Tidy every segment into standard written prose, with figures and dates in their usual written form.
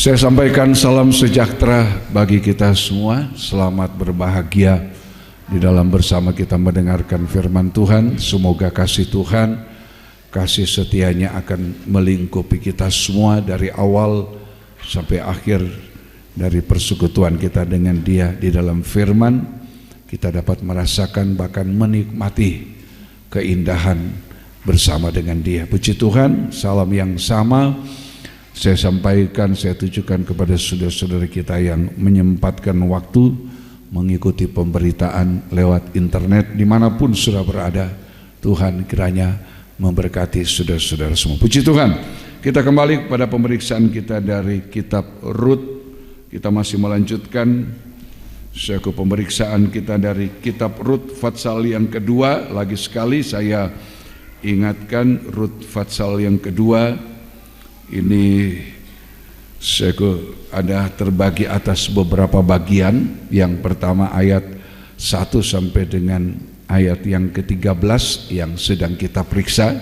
Saya sampaikan salam sejahtera bagi kita semua. Selamat berbahagia di dalam bersama kita mendengarkan firman Tuhan. Semoga kasih Tuhan, kasih setianya akan melingkupi kita semua dari awal sampai akhir dari persekutuan kita dengan Dia di dalam firman. Kita dapat merasakan bahkan menikmati keindahan bersama dengan Dia. Puji Tuhan, salam yang sama saya sampaikan, saya tujukan kepada saudara-saudara kita yang menyempatkan waktu mengikuti pemberitaan lewat internet dimanapun sudah berada. Tuhan kiranya memberkati saudara-saudara semua. Puji Tuhan. Kita kembali kepada pemeriksaan kita dari kitab Rut. Kita masih melanjutkan suatu pemeriksaan kita dari kitab Rut Fatsal yang kedua. Lagi sekali saya ingatkan, Rut Fatsal yang kedua ini ada terbagi atas beberapa bagian. Yang pertama ayat 1 sampai dengan ayat yang ke-13 yang sedang kita periksa,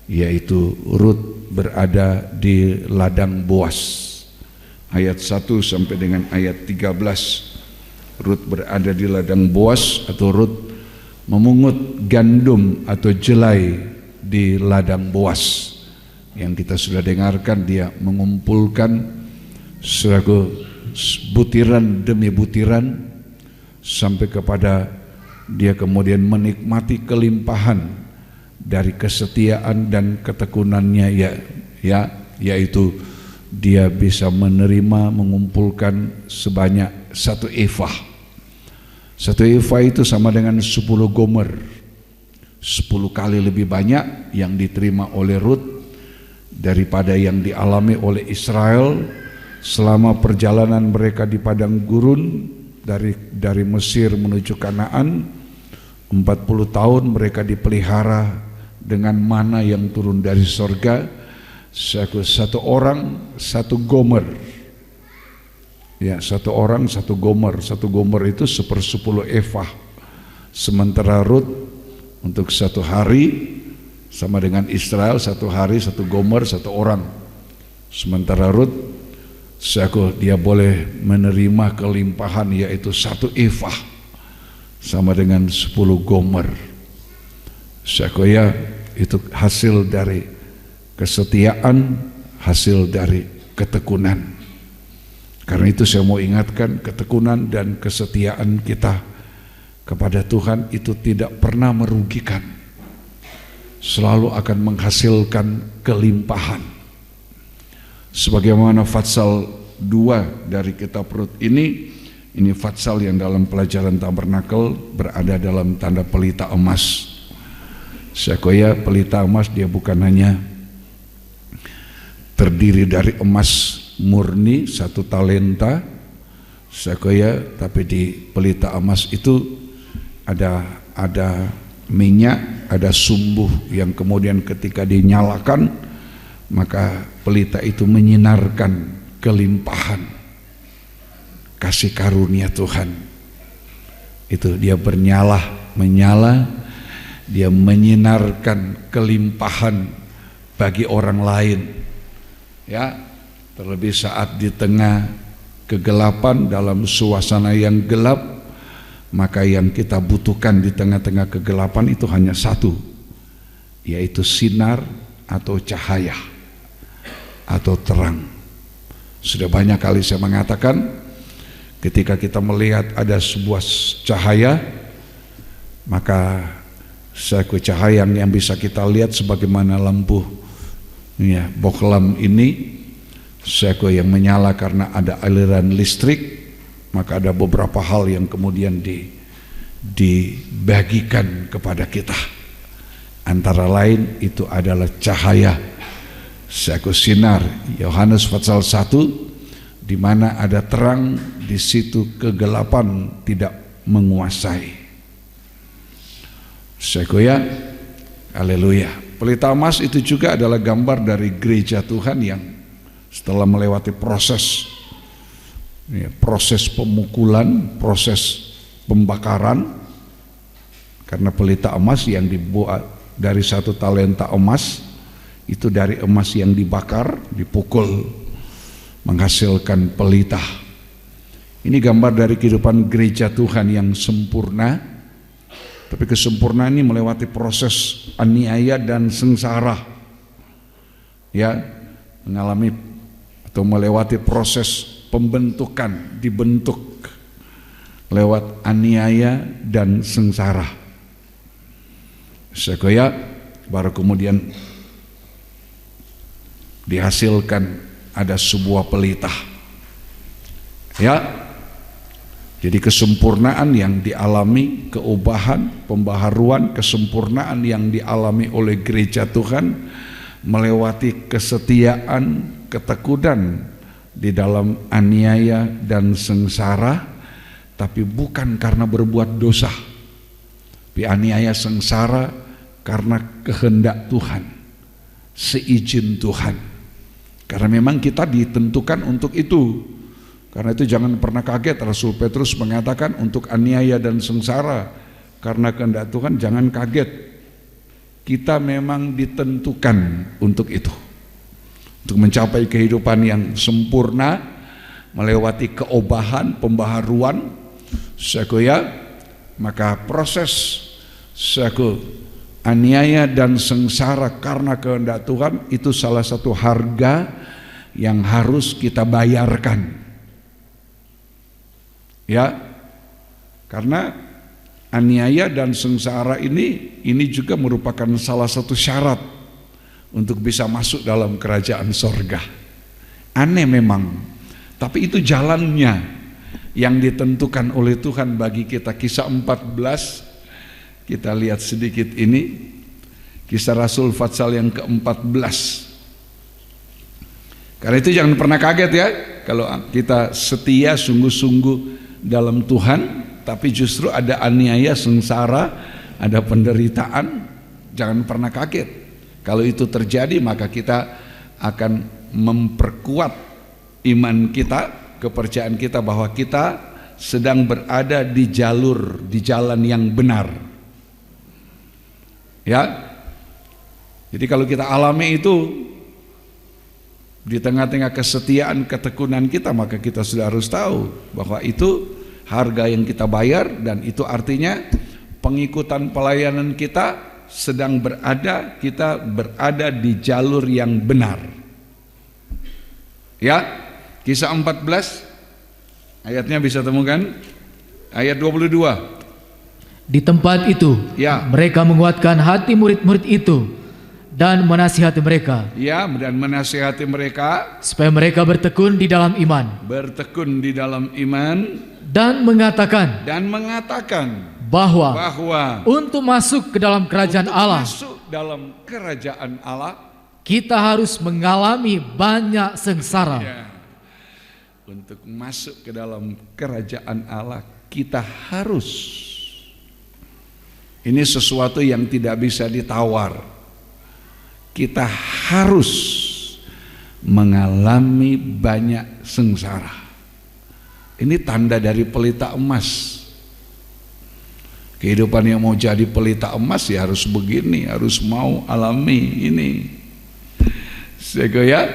yaitu Rut berada di ladang Boas. Ayat 1 sampai dengan ayat 13, Rut berada di ladang Boas, atau Rut memungut gandum atau jelai di ladang Boas. Yang kita sudah dengarkan, dia mengumpulkan suatu butiran demi butiran sampai kepada dia kemudian menikmati kelimpahan dari kesetiaan dan ketekunannya, yaitu dia bisa menerima mengumpulkan sebanyak 1 efah. 1 efah itu sama dengan 10 gomer, 10 kali lebih banyak yang diterima oleh Rut daripada yang dialami oleh Israel selama perjalanan mereka di padang gurun dari Mesir menuju Kanaan. 40 tahun mereka dipelihara dengan mana yang turun dari sorga. 1 orang 1 gomer, ya, 1 orang 1 gomer. 1 gomer itu 1/10 efah. Sementara Rut untuk 1 hari sama dengan Israel, 1 hari 1 gomer 1 orang. Sementara Rut dia boleh menerima kelimpahan, yaitu 1 efah sama dengan 10 gomer. Itu hasil dari kesetiaan, hasil dari ketekunan. Karena itu saya mau ingatkan, ketekunan dan kesetiaan kita kepada Tuhan itu tidak pernah merugikan, selalu akan menghasilkan kelimpahan. Sebagaimana Fatsal 2 dari kitab Rut ini Fatsal yang dalam pelajaran tabernakel berada dalam tanda pelita emas. Pelita emas dia bukan hanya terdiri dari emas murni 1 talenta, tapi di pelita emas itu ada minyak, ada sumbu yang kemudian ketika dinyalakan maka pelita itu menyinarkan kelimpahan kasih karunia Tuhan. Itu dia menyala, dia menyinarkan kelimpahan bagi orang lain, ya. Terlebih saat di tengah kegelapan, dalam suasana yang gelap, maka yang kita butuhkan di tengah-tengah kegelapan itu hanya 1, yaitu sinar atau cahaya atau terang. Sudah banyak kali saya mengatakan, ketika kita melihat ada sebuah cahaya, maka cahaya yang bisa kita lihat sebagaimana lampu, ya, bohlam ini yang menyala karena ada aliran listrik, maka ada beberapa hal yang kemudian dibagikan kepada kita. Antara lain itu adalah cahaya, sinar. Yohanes pasal 1, di mana ada terang, di situ kegelapan tidak menguasai. Haleluya. Pelita emas itu juga adalah gambar dari gereja Tuhan yang setelah melewati proses pemukulan, proses pembakaran, karena pelita emas yang dibuat dari 1 talenta emas itu dari emas yang dibakar, dipukul menghasilkan pelita. Ini gambar dari kehidupan gereja Tuhan yang sempurna, tapi kesempurnaan ini melewati proses aniaya dan sengsara, ya, mengalami atau melewati proses pembentukan, dibentuk lewat aniaya dan sengsara. Sekoya baru kemudian dihasilkan ada sebuah pelita, ya. Jadi kesempurnaan yang dialami, keubahan, pembaharuan, kesempurnaan yang dialami oleh gereja Tuhan melewati kesetiaan, ketekunan di dalam aniaya dan sengsara, tapi bukan karena berbuat dosa, tapi aniaya sengsara karena kehendak Tuhan, seizin Tuhan. Karena memang kita ditentukan untuk itu. Karena itu jangan pernah kaget, Rasul Petrus mengatakan untuk aniaya dan sengsara karena kehendak Tuhan, jangan kaget. Kita memang ditentukan untuk itu, untuk mencapai kehidupan yang sempurna, melewati keobahan, pembaharuan, sekoya, maka proses seko aniaya dan sengsara karena kehendak Tuhan itu salah satu harga yang harus kita bayarkan. Ya, karena aniaya dan sengsara ini juga merupakan salah satu syarat untuk bisa masuk dalam kerajaan sorga. Aneh memang, tapi itu jalannya yang ditentukan oleh Tuhan bagi kita. Kisah 14, kita lihat sedikit ini, Kisah Rasul Fatsal yang ke-14. Karena itu jangan pernah kaget ya, kalau kita setia sungguh-sungguh dalam Tuhan, tapi justru ada aniaya, sengsara, ada penderitaan, jangan pernah kaget. Kalau itu terjadi, maka kita akan memperkuat iman kita, kepercayaan kita bahwa kita sedang berada di jalan yang benar. Ya, jadi kalau kita alami itu di tengah-tengah kesetiaan, ketekunan kita, maka kita sudah harus tahu bahwa itu harga yang kita bayar, dan itu artinya pengikutan pelayanan kita sedang kita berada di jalur yang benar. Ya, Kisah 14 ayatnya bisa temukan, ayat 22. Di tempat itu, ya, mereka menguatkan hati murid-murid itu dan menasihati mereka. Ya, dan menasihati mereka supaya mereka bertekun di dalam iman. Bertekun di dalam iman dan mengatakan bahwa untuk masuk ke dalam kerajaan Allah, masuk dalam kerajaan Allah, kita harus mengalami banyak sengsara. Ya. Untuk masuk ke dalam kerajaan Allah, kita harus, ini sesuatu yang tidak bisa ditawar. Kita harus mengalami banyak sengsara. Ini tanda dari pelita emas. Kehidupan yang mau jadi pelita emas ya harus begini, harus mau alami ini. Ya,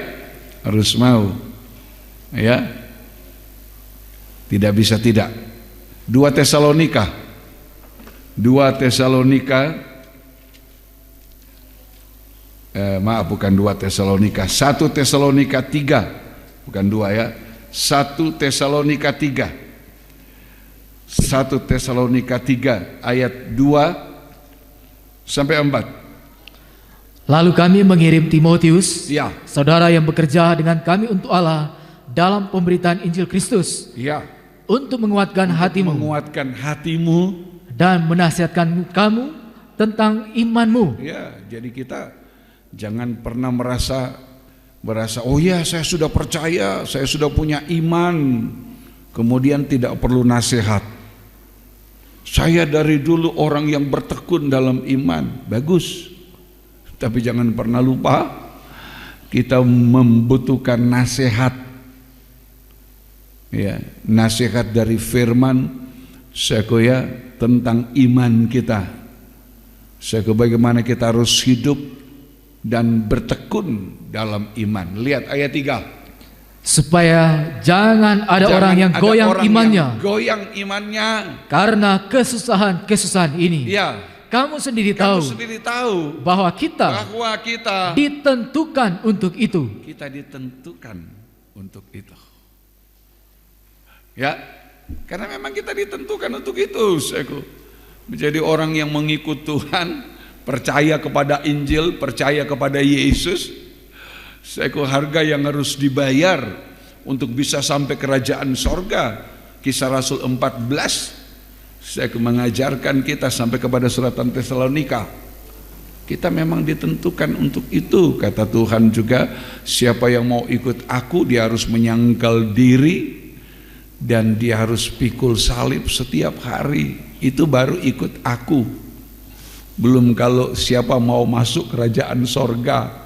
harus mau. Ya, tidak bisa tidak. 2 Tesalonika 2 Tesalonika 1 Tesalonika 3, bukan 2 ya, 1 Tesalonika 3 ayat 2 sampai 4. Lalu kami mengirim Timotius, ya, saudara yang bekerja dengan kami untuk Allah dalam pemberitaan Injil Kristus, ya, untuk menguatkan hatimu dan menasihatkan kamu tentang imanmu. Ya, jadi kita jangan pernah merasa oh ya, saya sudah percaya, saya sudah punya iman, kemudian tidak perlu nasihat. Saya dari dulu orang yang bertekun dalam iman, bagus. Tapi jangan pernah lupa, kita membutuhkan nasihat. Ya, nasihat dari firman sekoya tentang iman kita. Bagaimana kita harus hidup dan bertekun dalam iman. Lihat ayat 3. supaya jangan ada orang yang goyang imannya karena kesusahan ini. Ya, kamu sendiri tahu bahwa kita ditentukan untuk itu. Kita ditentukan untuk itu. Ya, karena memang kita ditentukan untuk itu. Menjadi orang yang mengikut Tuhan, percaya kepada Injil, percaya kepada Yesus. Harga yang harus dibayar untuk bisa sampai kerajaan sorga. Kisah Rasul 14 mengajarkan kita sampai kepada suratan Tesalonika. Kita memang ditentukan untuk itu. Kata Tuhan juga, siapa yang mau ikut aku, dia harus menyangkal diri dan dia harus pikul salib setiap hari. Itu baru ikut aku. Belum kalau siapa mau masuk kerajaan sorga.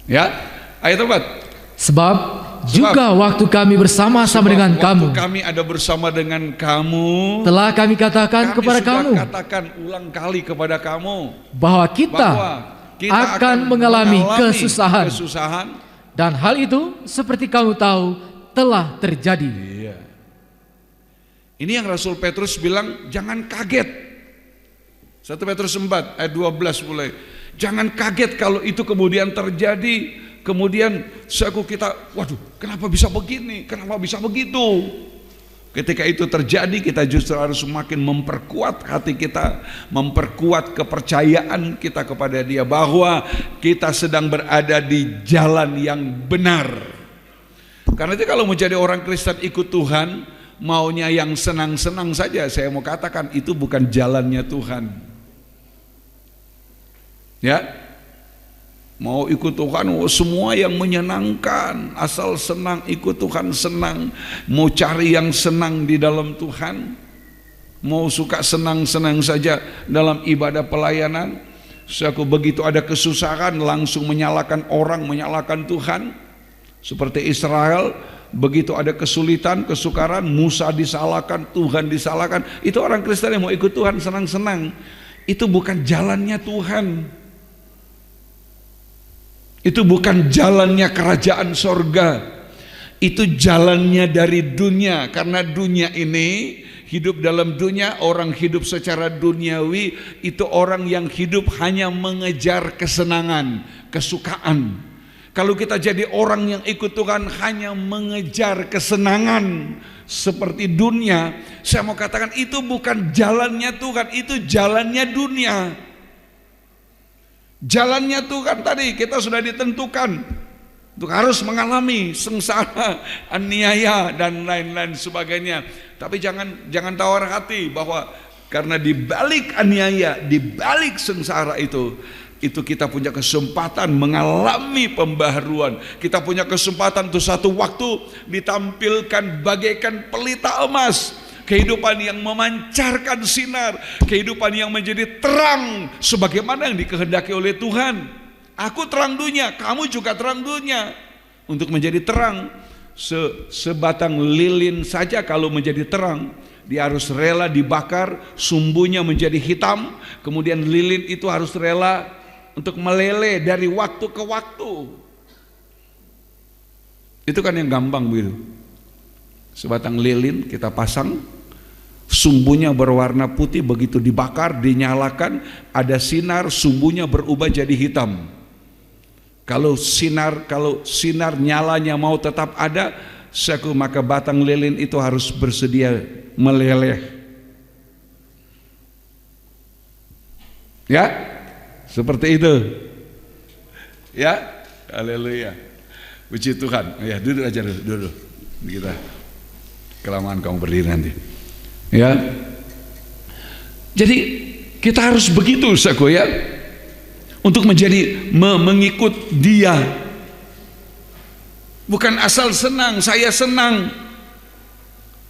Ya, ayat 4. Sebab juga waktu kami bersama-sama dengan kamu, kami ada bersama dengan kamu, telah kami katakan kepada kamu, katakan ulang kali kepada kamu, bahwa kita akan mengalami kesusahan, dan hal itu seperti kamu tahu telah terjadi. Iya. Ini yang Rasul Petrus bilang, jangan kaget. 1 Petrus 4 ayat 12 mulai. Jangan kaget kalau itu kemudian terjadi. Kemudian kita, waduh, kenapa bisa begini? Kenapa bisa begitu? Ketika itu terjadi, kita justru harus semakin memperkuat hati kita, memperkuat kepercayaan kita kepada Dia bahwa kita sedang berada di jalan yang benar. Karena itu kalau menjadi orang Kristen ikut Tuhan, maunya yang senang-senang saja, saya mau katakan itu bukan jalannya Tuhan. Ya, mau ikut Tuhan semua yang menyenangkan, asal senang ikut Tuhan senang, mau cari yang senang di dalam Tuhan, mau suka senang-senang saja dalam ibadah pelayanan. Begitu ada kesusahan langsung menyalahkan orang, menyalahkan Tuhan. Seperti Israel, begitu ada kesulitan, kesukaran, Musa disalahkan, Tuhan disalahkan. Itu orang Kristen yang mau ikut Tuhan senang-senang. Itu bukan jalannya Tuhan. Itu bukan jalannya kerajaan sorga. Itu jalannya dari dunia. Karena dunia ini, hidup dalam dunia, orang hidup secara duniawi, itu orang yang hidup hanya mengejar kesenangan, kesukaan. Kalau kita jadi orang yang ikut Tuhan hanya mengejar kesenangan seperti dunia, saya mau katakan itu bukan jalannya Tuhan, itu jalannya dunia. Jalannya Tuhan tadi kita sudah ditentukan untuk harus mengalami sengsara, aniaya dan lain-lain sebagainya. Tapi jangan tawar hati bahwa karena di balik aniaya, di balik sengsara itu kita punya kesempatan mengalami pembaharuan. Kita punya kesempatan untuk satu waktu ditampilkan bagaikan pelita emas. Kehidupan yang memancarkan sinar, kehidupan yang menjadi terang sebagaimana yang dikehendaki oleh Tuhan. Aku terang dunia, kamu juga terang dunia. Untuk menjadi terang, sebatang lilin saja kalau menjadi terang, dia harus rela dibakar, sumbunya menjadi hitam, kemudian lilin itu harus rela untuk meleleh dari waktu ke waktu. Itu kan yang gampang begitu. Sebatang lilin kita pasang, sumbunya berwarna putih, begitu dibakar, dinyalakan, ada sinar, sumbunya berubah jadi hitam. Kalau sinar nyalanya mau tetap ada, maka batang lilin itu harus bersedia meleleh. Ya, seperti itu. Ya, haleluya. Puji Tuhan. Ya, duduk aja dulu. Kita kelamaan kamu berdiri nanti. Ya, jadi kita harus begitu, saudaraku ya, untuk menjadi mengikut Dia. Bukan asal senang, saya senang.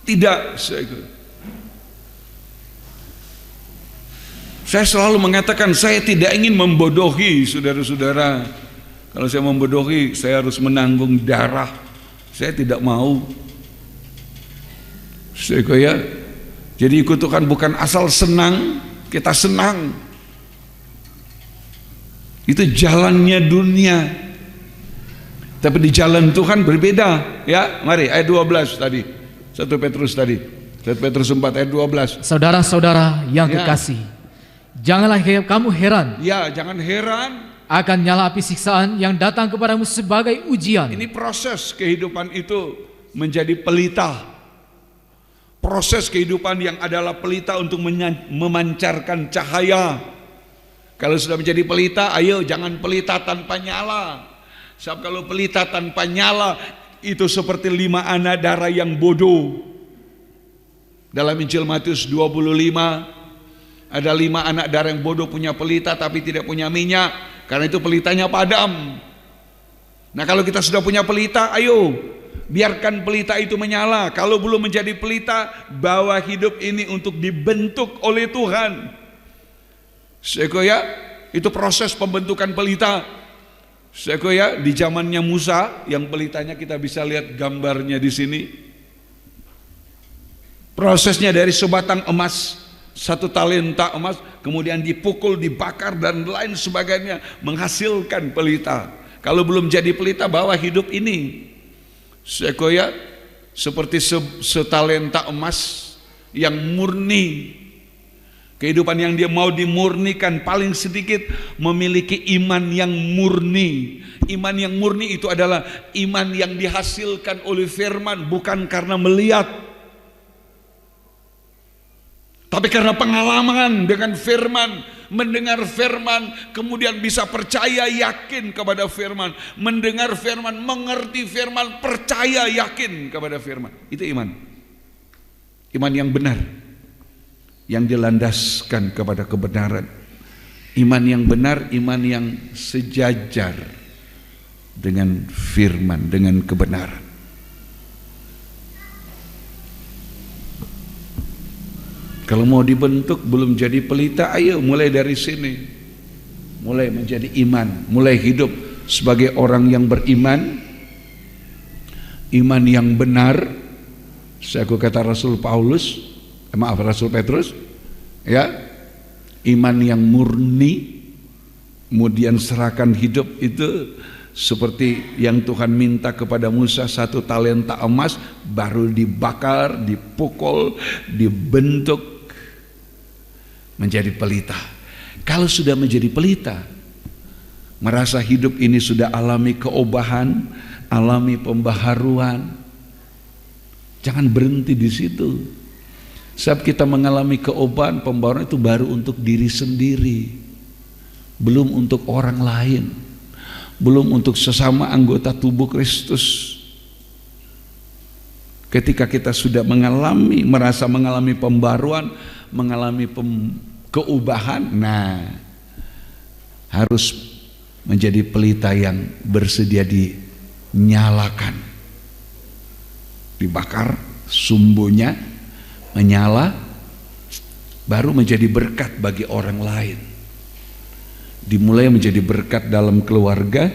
Tidak, saudaraku. Saya selalu mengatakan saya tidak ingin membodohi saudara-saudara. Kalau saya membodohi, saya harus menanggung darah. Saya tidak mau, saudaraku ya. Jadi ikut Tuhan bukan asal senang, kita senang. Itu jalannya dunia. Tapi di jalan Tuhan berbeda, ya. Mari ayat 12 tadi. 1 Petrus tadi. 1 Petrus 4 ayat 12. Saudara-saudara yang kekasih, janganlah kamu heran. Ya, jangan heran akan nyala api siksaan yang datang kepadamu sebagai ujian. Ini proses kehidupan itu menjadi pelita. Proses kehidupan yang adalah pelita untuk memancarkan cahaya. Kalau sudah menjadi pelita, ayo jangan pelita tanpa nyala. Sebab kalau pelita tanpa nyala, itu seperti 5 anak darah yang bodoh. Dalam Injil Matius 25, ada 5 anak darah yang bodoh punya pelita tapi tidak punya minyak. Karena itu pelitanya padam. Nah, kalau kita sudah punya pelita, ayo biarkan pelita itu menyala. Kalau belum menjadi pelita, bawa hidup ini untuk dibentuk oleh Tuhan. Sekoya, itu proses pembentukan pelita. Sekoya, di zamannya Musa, yang pelitanya kita bisa lihat gambarnya di sini. Prosesnya dari sebatang emas, 1 talenta emas, kemudian dipukul, dibakar dan lain sebagainya, menghasilkan pelita. Kalau belum jadi pelita, bawa hidup ini. Sekoya, seperti setalenta emas yang murni. Kehidupan yang dia mau dimurnikan paling sedikit memiliki iman yang murni. Iman yang murni itu adalah iman yang dihasilkan oleh firman, bukan karena melihat, tapi karena pengalaman dengan firman. Mendengar firman, kemudian bisa percaya, yakin kepada firman. Mendengar firman, mengerti firman, percaya, yakin kepada firman. Itu iman. Iman yang benar, yang dilandaskan kepada kebenaran. Iman yang benar, iman yang sejajar dengan firman, dengan kebenaran. Kalau mau dibentuk belum jadi pelita, ayo mulai dari sini. Mulai menjadi iman, mulai hidup sebagai orang yang beriman. Iman yang benar. Saya kata Rasul Rasul Petrus, ya. Iman yang murni, kemudian serahkan hidup itu seperti yang Tuhan minta kepada Musa, 1 talenta emas, baru dibakar, dipukul, dibentuk menjadi pelita. Kalau sudah menjadi pelita, merasa hidup ini sudah alami keobahan, alami pembaharuan, jangan berhenti di situ. Sebab kita mengalami keobahan, pembaharuan itu baru untuk diri sendiri, belum untuk orang lain, belum untuk sesama anggota tubuh Kristus. Ketika kita sudah merasa mengalami pembaruan, mengalami keubahan, nah harus menjadi pelita yang bersedia dinyalakan, dibakar, sumbunya menyala, baru menjadi berkat bagi orang lain. Dimulai menjadi berkat dalam keluarga,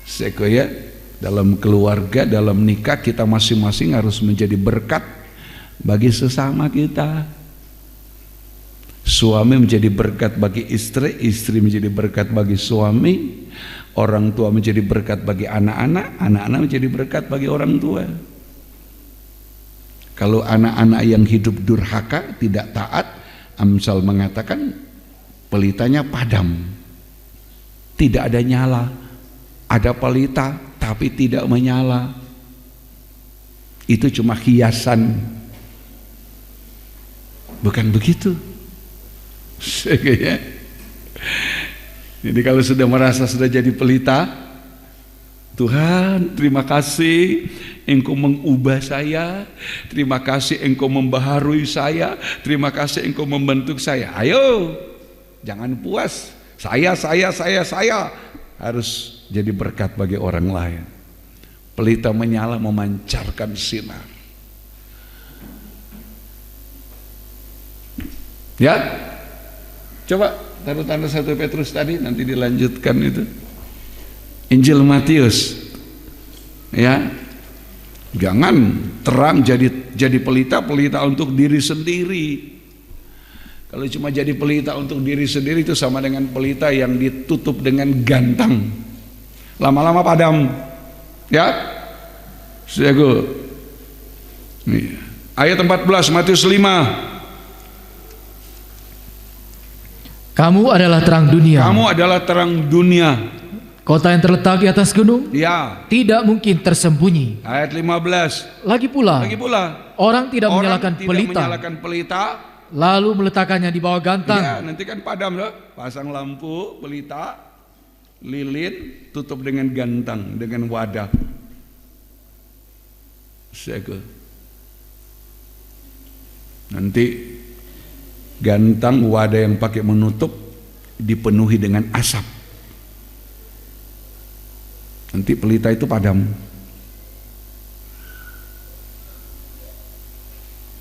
sekoya, dalam keluarga, dalam nikah, kita masing-masing harus menjadi berkat bagi sesama kita. Suami menjadi berkat bagi istri, istri menjadi berkat bagi suami, orang tua menjadi berkat bagi anak-anak, anak-anak menjadi berkat bagi orang tua. Kalau anak-anak yang hidup durhaka, tidak taat, Amsal mengatakan pelitanya padam, tidak ada nyala. Ada pelita tapi tidak menyala, itu cuma hiasan. Bukan begitu. Jadi kalau sudah merasa sudah jadi pelita, Tuhan terima kasih Engkau mengubah saya, terima kasih Engkau membaharui saya, terima kasih Engkau membentuk saya. Ayo, jangan puas, saya harus jadi berkat bagi orang lain. Pelita menyala, memancarkan sinar. Ya, coba tanda-tanda 1 Petrus tadi, nanti dilanjutkan itu. Injil Matius, ya, jangan terang jadi pelita untuk diri sendiri. Kalau cuma jadi pelita untuk diri sendiri, itu sama dengan pelita yang ditutup dengan gantang. lama-lama padam. Ya, saudaraku. Ayat 14 Matius 5. Kamu adalah terang dunia. Kamu adalah terang dunia. Kota yang terletak di atas gunung, ya, tidak mungkin tersembunyi. Ayat 15. Lagi pula, orang tidak menyalakan pelita, lalu meletakkannya di bawah gantang. Ya, nanti kan padam loh. Pasang lampu, pelita, lilin, tutup dengan gantang, dengan wadah. Nanti gantang, wadah yang pakai menutup dipenuhi dengan asap. Nanti pelita itu padam.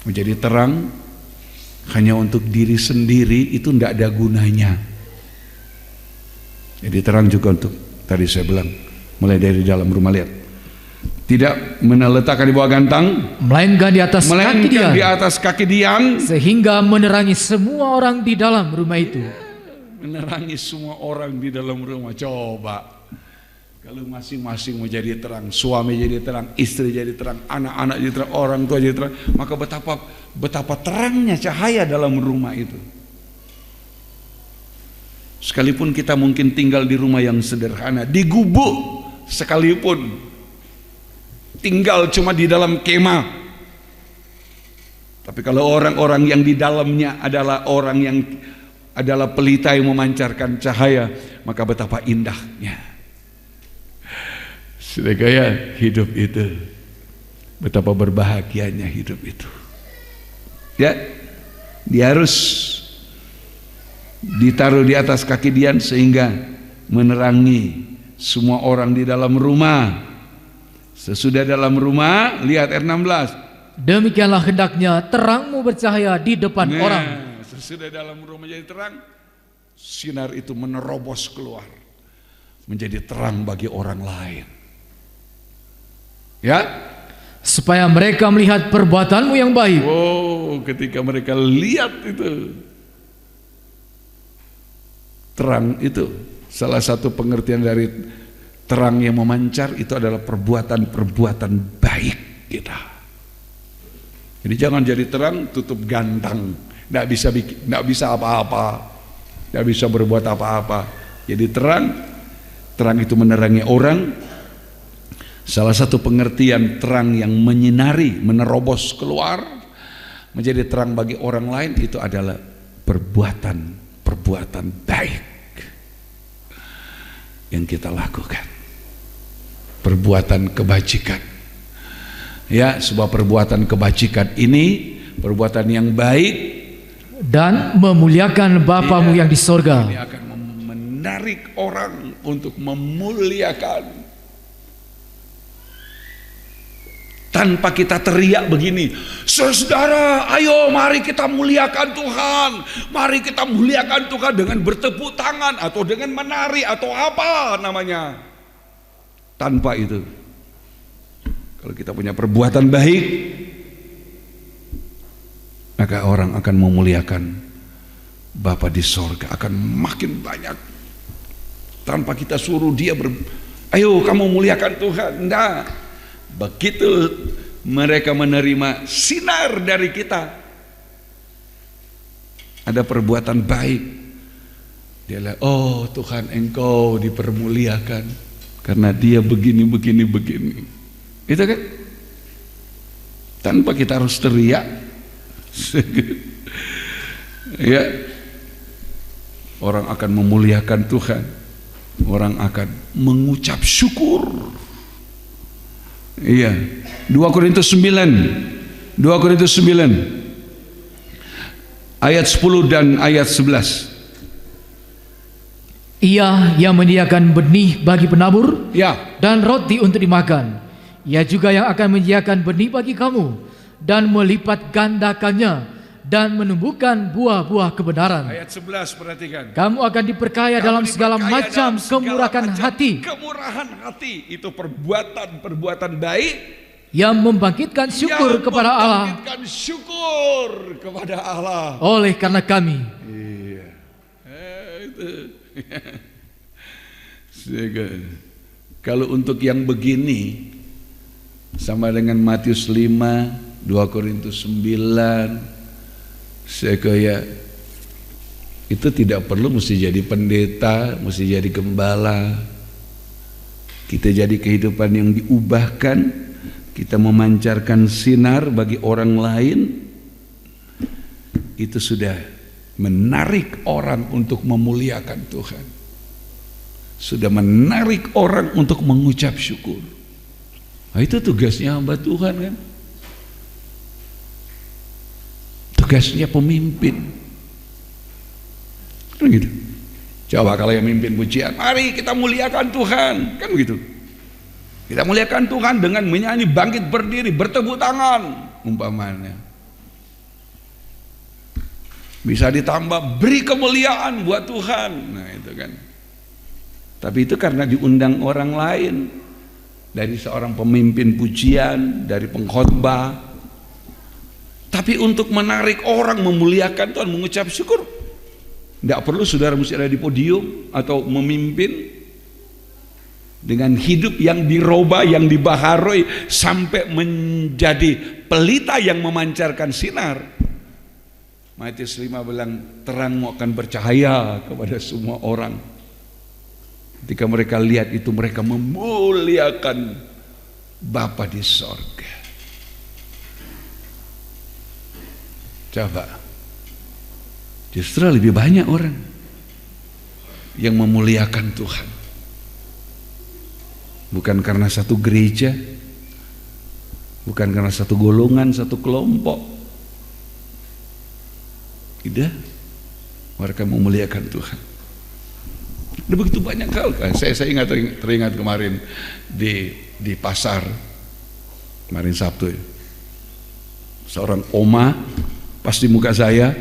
Menjadi terang hanya untuk diri sendiri itu tidak ada gunanya. Jadi terang juga untuk, tadi saya bilang, mulai dari dalam rumah, lihat. Tidak meletakkan di bawah gantang, melainkan di atas kaki Dian, sehingga menerangi semua orang di dalam rumah itu. Menerangi semua orang di dalam rumah. Coba kalau masing-masing mau jadi terang, suami jadi terang, istri jadi terang, anak-anak jadi terang, orang tua jadi terang, maka betapa terangnya cahaya dalam rumah itu. Sekalipun kita mungkin tinggal di rumah yang sederhana, di gubuk sekalipun, tinggal cuma di dalam kemah, tapi kalau orang-orang yang di dalamnya adalah orang yang adalah pelita yang memancarkan cahaya, maka betapa indahnya. Sudah kaya hidup itu, betapa berbahagianya hidup itu. Ya, dia harus ditaruh di atas kaki Dian sehingga menerangi semua orang di dalam rumah. Sesudah dalam rumah, lihat ayat 16. Demikianlah hendaknya terangmu bercahaya di depan orang. Sesudah dalam rumah jadi terang, sinar itu menerobos keluar, menjadi terang bagi orang lain. Ya, supaya mereka melihat perbuatanmu yang baik. Oh, ketika mereka lihat itu, terang itu salah satu pengertian dari terang yang memancar itu adalah perbuatan-perbuatan baik kita. Jadi jangan jadi terang tutup gantang, tidak bisa apa-apa, tidak bisa berbuat apa-apa. Jadi terang itu menerangi orang. Salah satu pengertian terang yang menyinari, menerobos keluar, menjadi terang bagi orang lain, itu adalah perbuatan baik yang kita lakukan, perbuatan kebajikan. Ya, sebuah perbuatan kebajikan ini perbuatan yang baik dan memuliakan Bapamu yang di sorga. Ini akan menarik orang untuk memuliakan. Tanpa kita teriak begini, saudara, ayo mari kita muliakan Tuhan, mari kita muliakan Tuhan dengan bertepuk tangan atau dengan menari atau apa namanya. Tanpa itu, kalau kita punya perbuatan baik, maka orang akan memuliakan Bapa di sorga, akan makin banyak. Tanpa kita suruh dia ayo kamu muliakan Tuhan, enggak. Begitu mereka menerima sinar dari kita, ada perbuatan baik, dia lihat, oh Tuhan engkau dipermuliakan karena dia begini. Itu kan tanpa kita harus teriak. Ya, orang akan memuliakan Tuhan, orang akan mengucap syukur. Iya, 2 Korintus 9 ayat 10 dan ayat 11. Ia yang menyediakan benih bagi penabur, ya, dan roti untuk dimakan. Ia juga yang akan menyediakan benih bagi kamu dan melipat gandakannya dan menumbuhkan buah-buah kebenaran. Ayat 11, perhatikan. Kamu akan diperkaya dalam segala macam kemurahan hati. Kemurahan hati itu perbuatan baik yang membangkitkan syukur kepada Allah. Oleh karena kami. Iya. Itu. Kalau untuk yang begini sama dengan Matius 5, 2 Korintus 9, sekaya itu tidak perlu mesti jadi pendeta, mesti jadi gembala. Kita jadi kehidupan yang diubahkan, kita memancarkan sinar bagi orang lain, itu sudah menarik orang untuk memuliakan Tuhan, sudah menarik orang untuk mengucap syukur. Nah, itu tugasnya hamba Tuhan kan, tugasnya pemimpin kan gitu. Coba kalau yang mimpin pujian, mari kita muliakan Tuhan, kan begitu. Kita muliakan Tuhan dengan menyanyi, bangkit berdiri, bertepuk tangan umpamanya. Bisa ditambah beri kemuliaan buat Tuhan. Nah itu kan. Tapi itu karena diundang orang lain, dari seorang pemimpin pujian, dari pengkhotbah. Tapi untuk menarik orang memuliakan Tuhan, mengucap syukur, tidak perlu saudara mesti ada di podium atau memimpin. Dengan hidup yang dirubah, yang dibaharui sampai menjadi pelita yang memancarkan sinar. Matius 5 bilang, terangmu akan bercahaya kepada semua orang. Ketika mereka lihat itu, mereka memuliakan Bapa di sorga. Coba, justru lebih banyak orang yang memuliakan Tuhan, bukan karena satu gereja, bukan karena satu golongan, satu kelompok. Tidak, mereka memuliakan Tuhan. Ada begitu banyak hal kan. Saya teringat kemarin di pasar kemarin Sabtu, seorang oma pas di muka saya,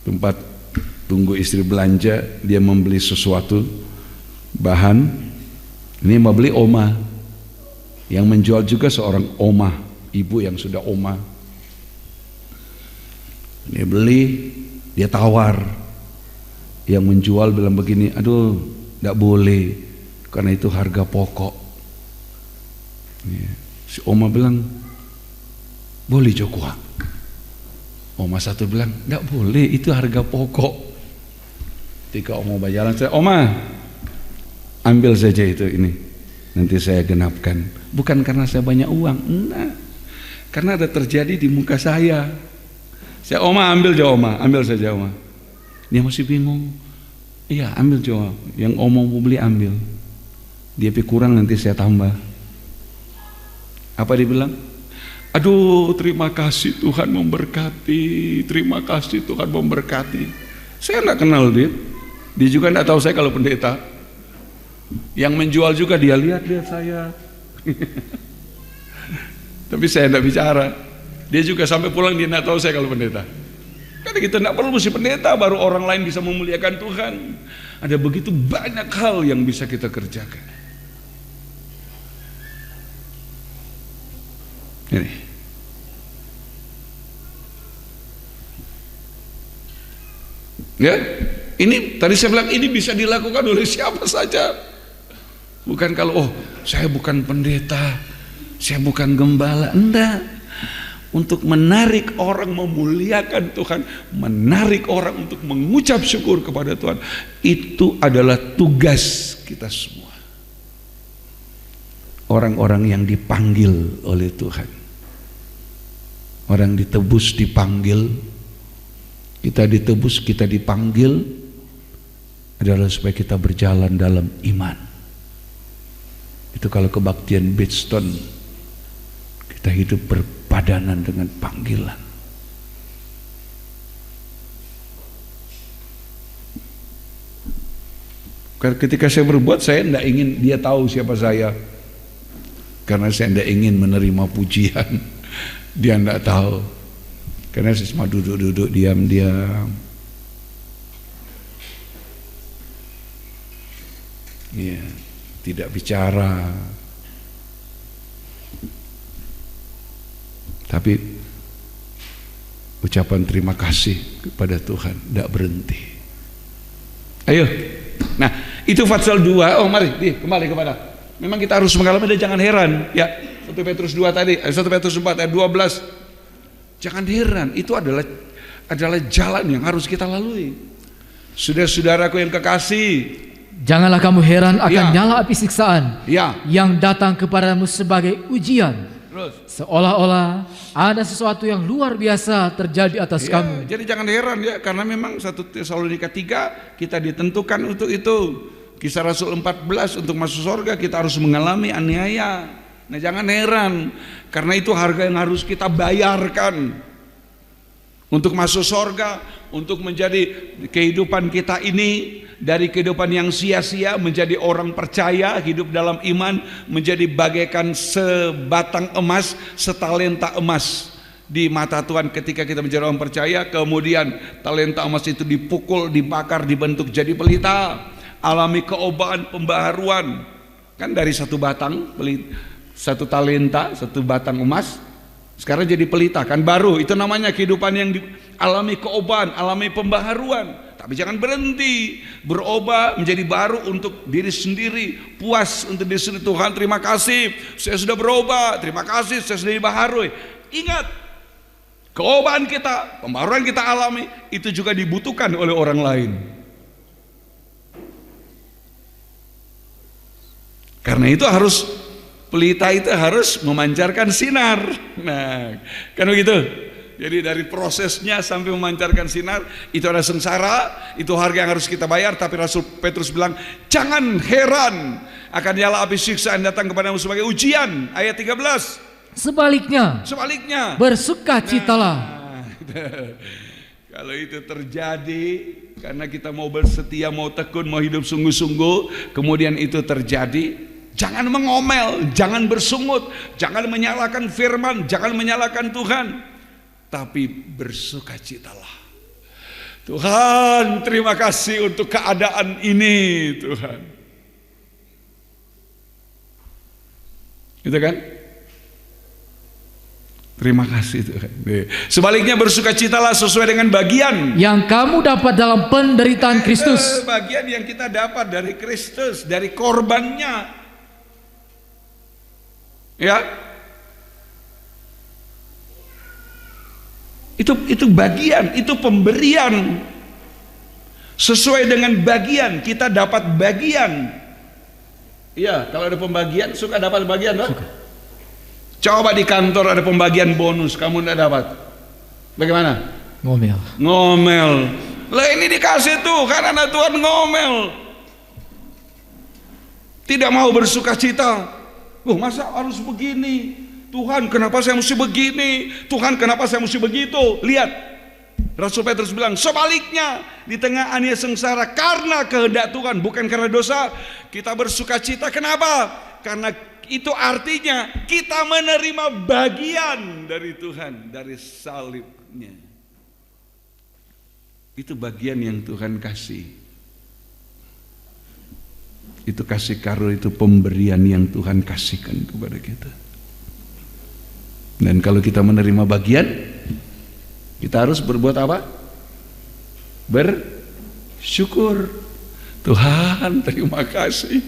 tempat tunggu istri belanja, dia membeli sesuatu bahan. Ini mau beli oma, yang menjual juga seorang oma, ibu yang sudah oma. Dia beli, dia tawar. Yang menjual bilang begini, aduh, tidak boleh, karena itu harga pokok. Si oma bilang, boleh Jokwa. Oma satu bilang, tidak boleh, itu harga pokok. Ketika oma berjalan, saya, oma, ambil saja itu ini, nanti saya genapkan. Bukan karena saya banyak uang, enggak, karena ada terjadi di muka saya. Saya, oma ambil aja oma, ambil saja oma. Dia masih bingung. Iya ambil aja, yang oma mau beli ambil. Dia pikir kurang nanti saya tambah. Apa dia bilang? Aduh terima kasih Tuhan memberkati, terima kasih Tuhan memberkati. Saya enggak kenal dia juga enggak tahu saya kalau pendeta. Yang menjual juga dia lihat saya. Tapi saya enggak bicara. Dia juga sampai pulang dia enggak tahu saya kalau pendeta. Karena kita enggak perlu mesti pendeta baru orang lain bisa memuliakan Tuhan. Ada begitu banyak hal yang bisa kita kerjakan. Ini. Ya, ini tadi saya bilang ini bisa dilakukan oleh siapa saja. Bukan kalau saya bukan pendeta, saya bukan gembala, enggak. Untuk menarik orang memuliakan Tuhan, menarik orang untuk mengucap syukur kepada Tuhan, itu adalah tugas kita semua. Orang-orang yang dipanggil oleh Tuhan, orang ditebus dipanggil, kita ditebus, kita dipanggil adalah supaya kita berjalan dalam iman. Itu kalau kebaktian Bridgestone, kita hidup berpadanan dengan panggilan. Ketika saya berbuat, saya tidak ingin dia tahu siapa saya, karena saya tidak ingin menerima pujian. Dia tidak tahu, karena saya cuma duduk-duduk diam-diam. Ya, tidak bicara. Tapi ucapan terima kasih kepada Tuhan tidak berhenti. Ayo, nah Itu pasal 2. Oh mari kembali kepada. Memang kita harus mengalami dan jangan heran ya. 1 Petrus 2 tadi, 1 Petrus 4 ayat 12. Jangan heran, itu adalah jalan yang harus kita lalui. Saudara-saudaraku yang kekasih, janganlah kamu heran akan nyala api siksaan yang datang kepadamu sebagai ujian, seolah-olah ada sesuatu yang luar biasa terjadi atas kamu. Jadi jangan heran ya, karena memang 1 Tesalonika 3 kita ditentukan untuk itu. Kisah Rasul 14, untuk masuk surga kita harus mengalami aniaya. Nah jangan heran, karena itu harga yang harus kita bayarkan untuk masuk surga, untuk menjadi kehidupan kita ini dari kehidupan yang sia-sia menjadi orang percaya, hidup dalam iman, menjadi bagaikan sebatang emas, setalenta emas di mata Tuhan. Ketika kita menjadi orang percaya, kemudian talenta emas itu dipukul, dibakar, dibentuk jadi pelita, alami keobaan, pembaharuan. Kan dari satu batang, satu talenta, satu batang emas, sekarang jadi pelita, kan baru. Itu namanya kehidupan yang alami keobaan, alami pembaharuan. Tapi jangan berhenti, berubah menjadi baru untuk diri sendiri, puas untuk diri sendiri. Tuhan terima kasih, saya sudah berubah, terima kasih saya sudah dibaharui. Ingat, keobaan kita, pembaharuan kita alami, itu juga dibutuhkan oleh orang lain. Karena itu pelita itu harus memancarkan sinar. Nah, kan begitu. Jadi dari prosesnya sampai memancarkan sinar itu ada sengsara, itu harga yang harus kita bayar. Tapi Rasul Petrus bilang, jangan heran akan nyala api siksaan datang kepadamu sebagai ujian. Ayat 13. Sebaliknya, bersukacitalah. Kalau itu terjadi karena kita mau bersetia, mau tekun, mau hidup sungguh-sungguh, kemudian itu terjadi, jangan mengomel, jangan bersungut, jangan menyalahkan firman, jangan menyalahkan Tuhan, tapi bersukacitalah. Tuhan terima kasih untuk keadaan ini Tuhan. Gitu kan? Terima kasih Tuhan. Sebaliknya bersukacitalah sesuai dengan bagian yang kamu dapat dalam penderitaan Kristus. Bagian yang kita dapat dari Kristus, dari korbannya. Ya. Itu bagian, itu pemberian. Sesuai dengan bagian, kita dapat bagian. Iya, kalau ada pembagian suka dapat bagian, Pak? Coba di kantor ada pembagian bonus, kamu tidak dapat. Bagaimana? Ngomel. Lah ini dikasih tuh, kan anak Tuhan ngomel. Tidak mau bersukacita. Masa harus begini? Tuhan kenapa saya mesti begini? Tuhan kenapa saya mesti begitu? Lihat, Rasul Petrus bilang sebaliknya, di tengah aniaya sengsara karena kehendak Tuhan, bukan karena dosa, kita bersukacita. Kenapa? Karena itu artinya kita menerima bagian dari Tuhan, dari salibnya. Itu bagian yang Tuhan kasih. Itu kasih karunia, itu pemberian yang Tuhan kasihkan kepada kita. Dan kalau kita menerima bagian, kita harus berbuat apa? Bersyukur. Tuhan terima kasih.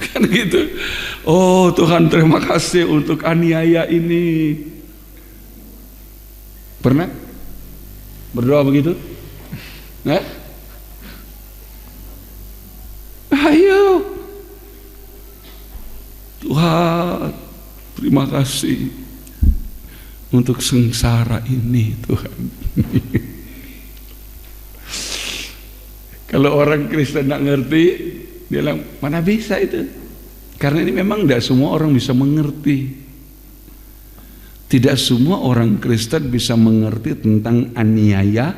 Kan gitu. Oh Tuhan terima kasih untuk aniaya ini. Pernah berdoa begitu? Nah? Ayo Tuhan terima kasih untuk sengsara ini Tuhan. Kalau orang Kristen tidak ngerti, dia bilang mana bisa itu, karena ini memang tidak semua orang bisa mengerti. Tidak semua orang Kristen bisa mengerti tentang aniaya,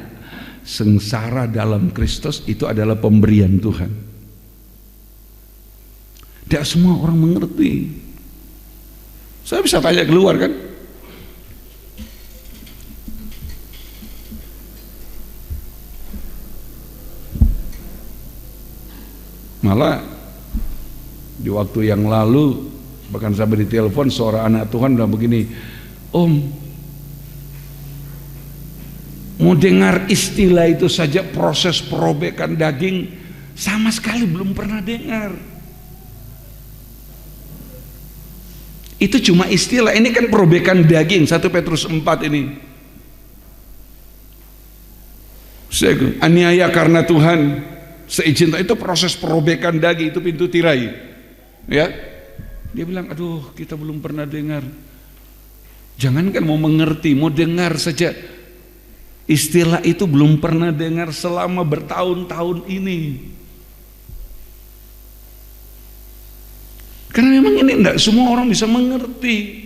sengsara dalam Kristus itu adalah pemberian Tuhan. Tidak semua orang mengerti. Saya bisa tanya keluar kan, malah di waktu yang lalu bahkan sampai ditelepon seorang anak Tuhan bilang begini, Om mau dengar istilah itu saja, proses perobekan daging sama sekali belum pernah dengar. Itu cuma istilah. Ini kan perobekan daging, 1 Petrus 4 ini. Aniaya karena Tuhan, seizin itu proses perobekan daging, itu pintu tirai. Ya, dia bilang, aduh kita belum pernah dengar. Jangankan mau mengerti, mau dengar saja. Istilah itu belum pernah dengar selama bertahun-tahun ini. Karena memang ini tidak semua orang bisa mengerti.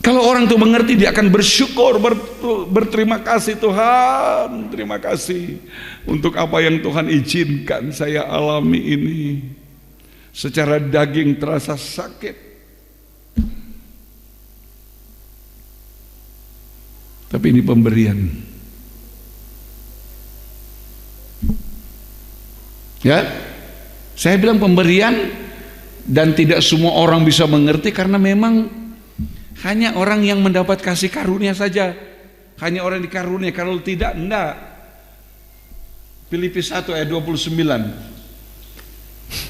Kalau orang itu mengerti, dia akan bersyukur, berterima kasih, Tuhan, terima kasih untuk apa yang Tuhan izinkan saya alami ini. Secara daging terasa sakit, tapi ini pemberian. Ya, saya bilang pemberian, dan tidak semua orang bisa mengerti karena memang hanya orang yang mendapat kasih karunia saja, hanya orang dikarunia. Kalau tidak, enggak. Filipi 1 ayat 29.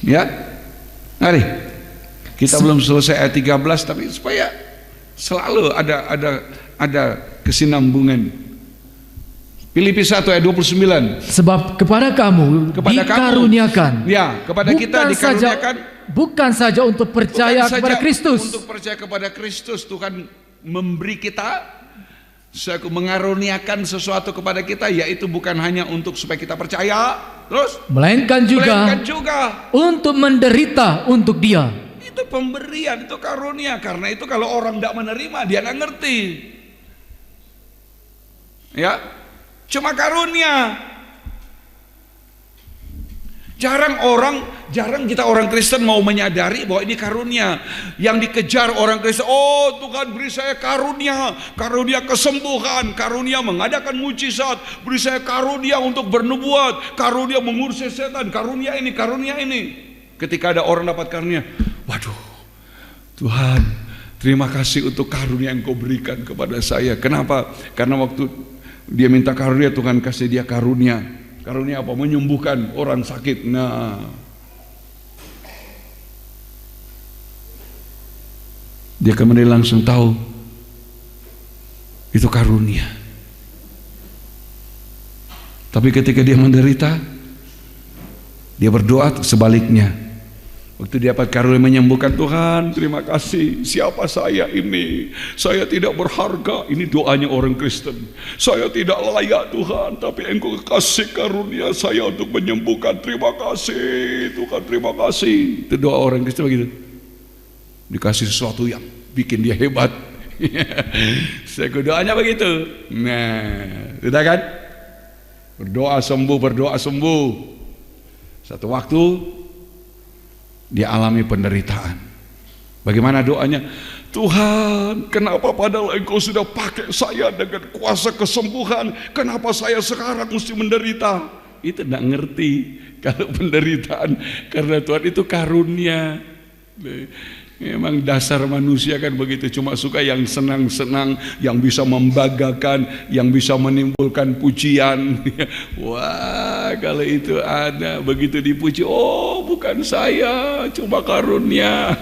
Ya, mari kita belum selesai ayat 13, tapi supaya selalu ada kesinambungan. Filipi 1 ayat 29. Sebab kepada kamu dikaruniakan. Ya, kepada kita dikaruniakan. Bukan saja untuk percaya kepada Kristus. Untuk percaya kepada Kristus, Tuhan memberi kita, mengaruniakan sesuatu kepada kita, yaitu bukan hanya untuk supaya kita percaya, terus melainkan juga untuk menderita untuk Dia. Itu pemberian, itu karunia. Karena itu kalau orang tidak menerima, dia nggak ngerti. Ya, cuma karunia. Jarang kita orang Kristen mau menyadari bahwa ini karunia. Yang dikejar orang Kristen, oh Tuhan beri saya karunia, karunia kesembuhan, karunia mengadakan mujizat, beri saya karunia untuk bernubuat, karunia mengusir setan, karunia ini, karunia ini. Ketika ada orang dapat karunia, waduh, Tuhan terima kasih untuk karunia yang Kau berikan kepada saya. Kenapa? Karena waktu dia minta karunia, Tuhan kasih dia karunia. Karunia apa? Menyembuhkan orang sakit. Nah, dia kemudian langsung tahu itu karunia. Tapi ketika dia menderita, dia berdoa sebaliknya. Waktu dia dapat karunia menyembuhkan, Tuhan terima kasih, siapa saya ini? Saya tidak berharga. Ini doanya orang Kristen. Saya tidak layak Tuhan, tapi Engkau kasih karunia saya untuk menyembuhkan. Terima kasih Tuhan, terima kasih. Itu doa orang Kristen begitu. Dikasih sesuatu yang bikin dia hebat. Doanya begitu. Nah, sudah kan? Berdoa sembuh, berdoa sembuh. Satu waktu dia alami penderitaan. Bagaimana doanya? Tuhan, kenapa padahal Engkau sudah pakai saya dengan kuasa kesembuhan, kenapa saya sekarang mesti menderita? Itu tidak ngerti kalau penderitaan karena Tuhan itu karunia. Memang dasar manusia kan begitu, cuma suka yang senang-senang, yang bisa membanggakan, yang bisa menimbulkan pujian. Wah, kalau itu ada begitu dipuji, oh bukan saya, cuma karunia.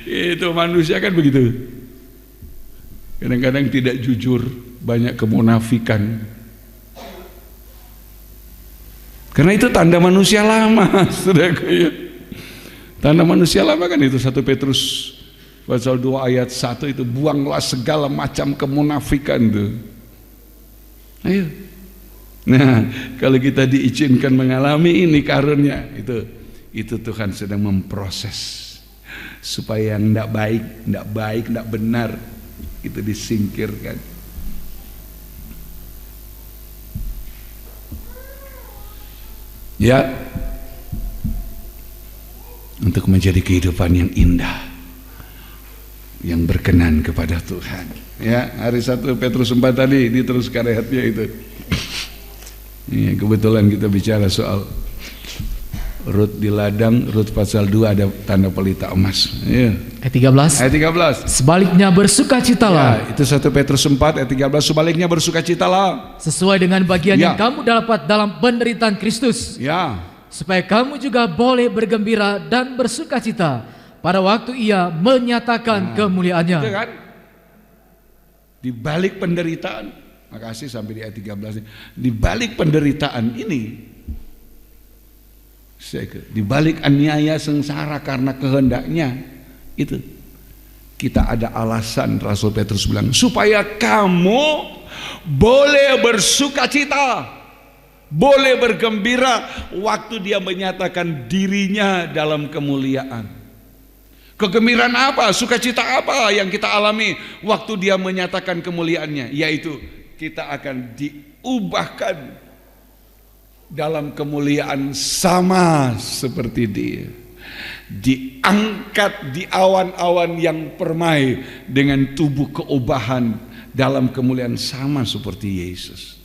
Itu manusia kan begitu. Kadang-kadang tidak jujur, banyak kemunafikan. Karena itu tanda manusia lama, saudaraku ya. Tanda manusia lama kan itu 1 Petrus pasal 2 ayat 1 itu, buanglah segala macam kemunafikan itu. Ayo. Nah, kalau kita diizinkan mengalami ini karunia, itu Tuhan sedang memproses supaya yang tidak baik, tidak benar itu disingkirkan. Ya, untuk menjadi kehidupan yang indah, yang berkenan kepada Tuhan. Ya, hari 1 Petrus 4 tadi diteruskan ayatnya itu. Ya, kebetulan kita bicara soal Rut di ladang, Rut pasal 2 ada tanda pelita emas. Ya. Ayat 13. Ayat 13. Sebaliknya bersukacitalah. Ya, itu 1 Petrus 4 ayat 13. Sebaliknya bersukacitalah. Sesuai dengan bagian yang kamu dapat dalam penderitaan Kristus. Ya. Supaya kamu juga boleh bergembira dan bersukacita pada waktu Ia menyatakan kemuliaannya. Itu kan? Di balik penderitaan, makasih sampai di ayat 13. Di balik penderitaan ini, di balik aniaya sengsara karena kehendaknya, itu kita ada alasan. Rasul Petrus bilang supaya kamu boleh bersukacita, boleh bergembira waktu Dia menyatakan dirinya dalam kemuliaan. Kegembiraan apa, sukacita apa yang kita alami waktu Dia menyatakan kemuliaannya, yaitu kita akan diubahkan dalam kemuliaan sama seperti Dia, diangkat di awan-awan yang permai dengan tubuh keubahan dalam kemuliaan sama seperti Yesus.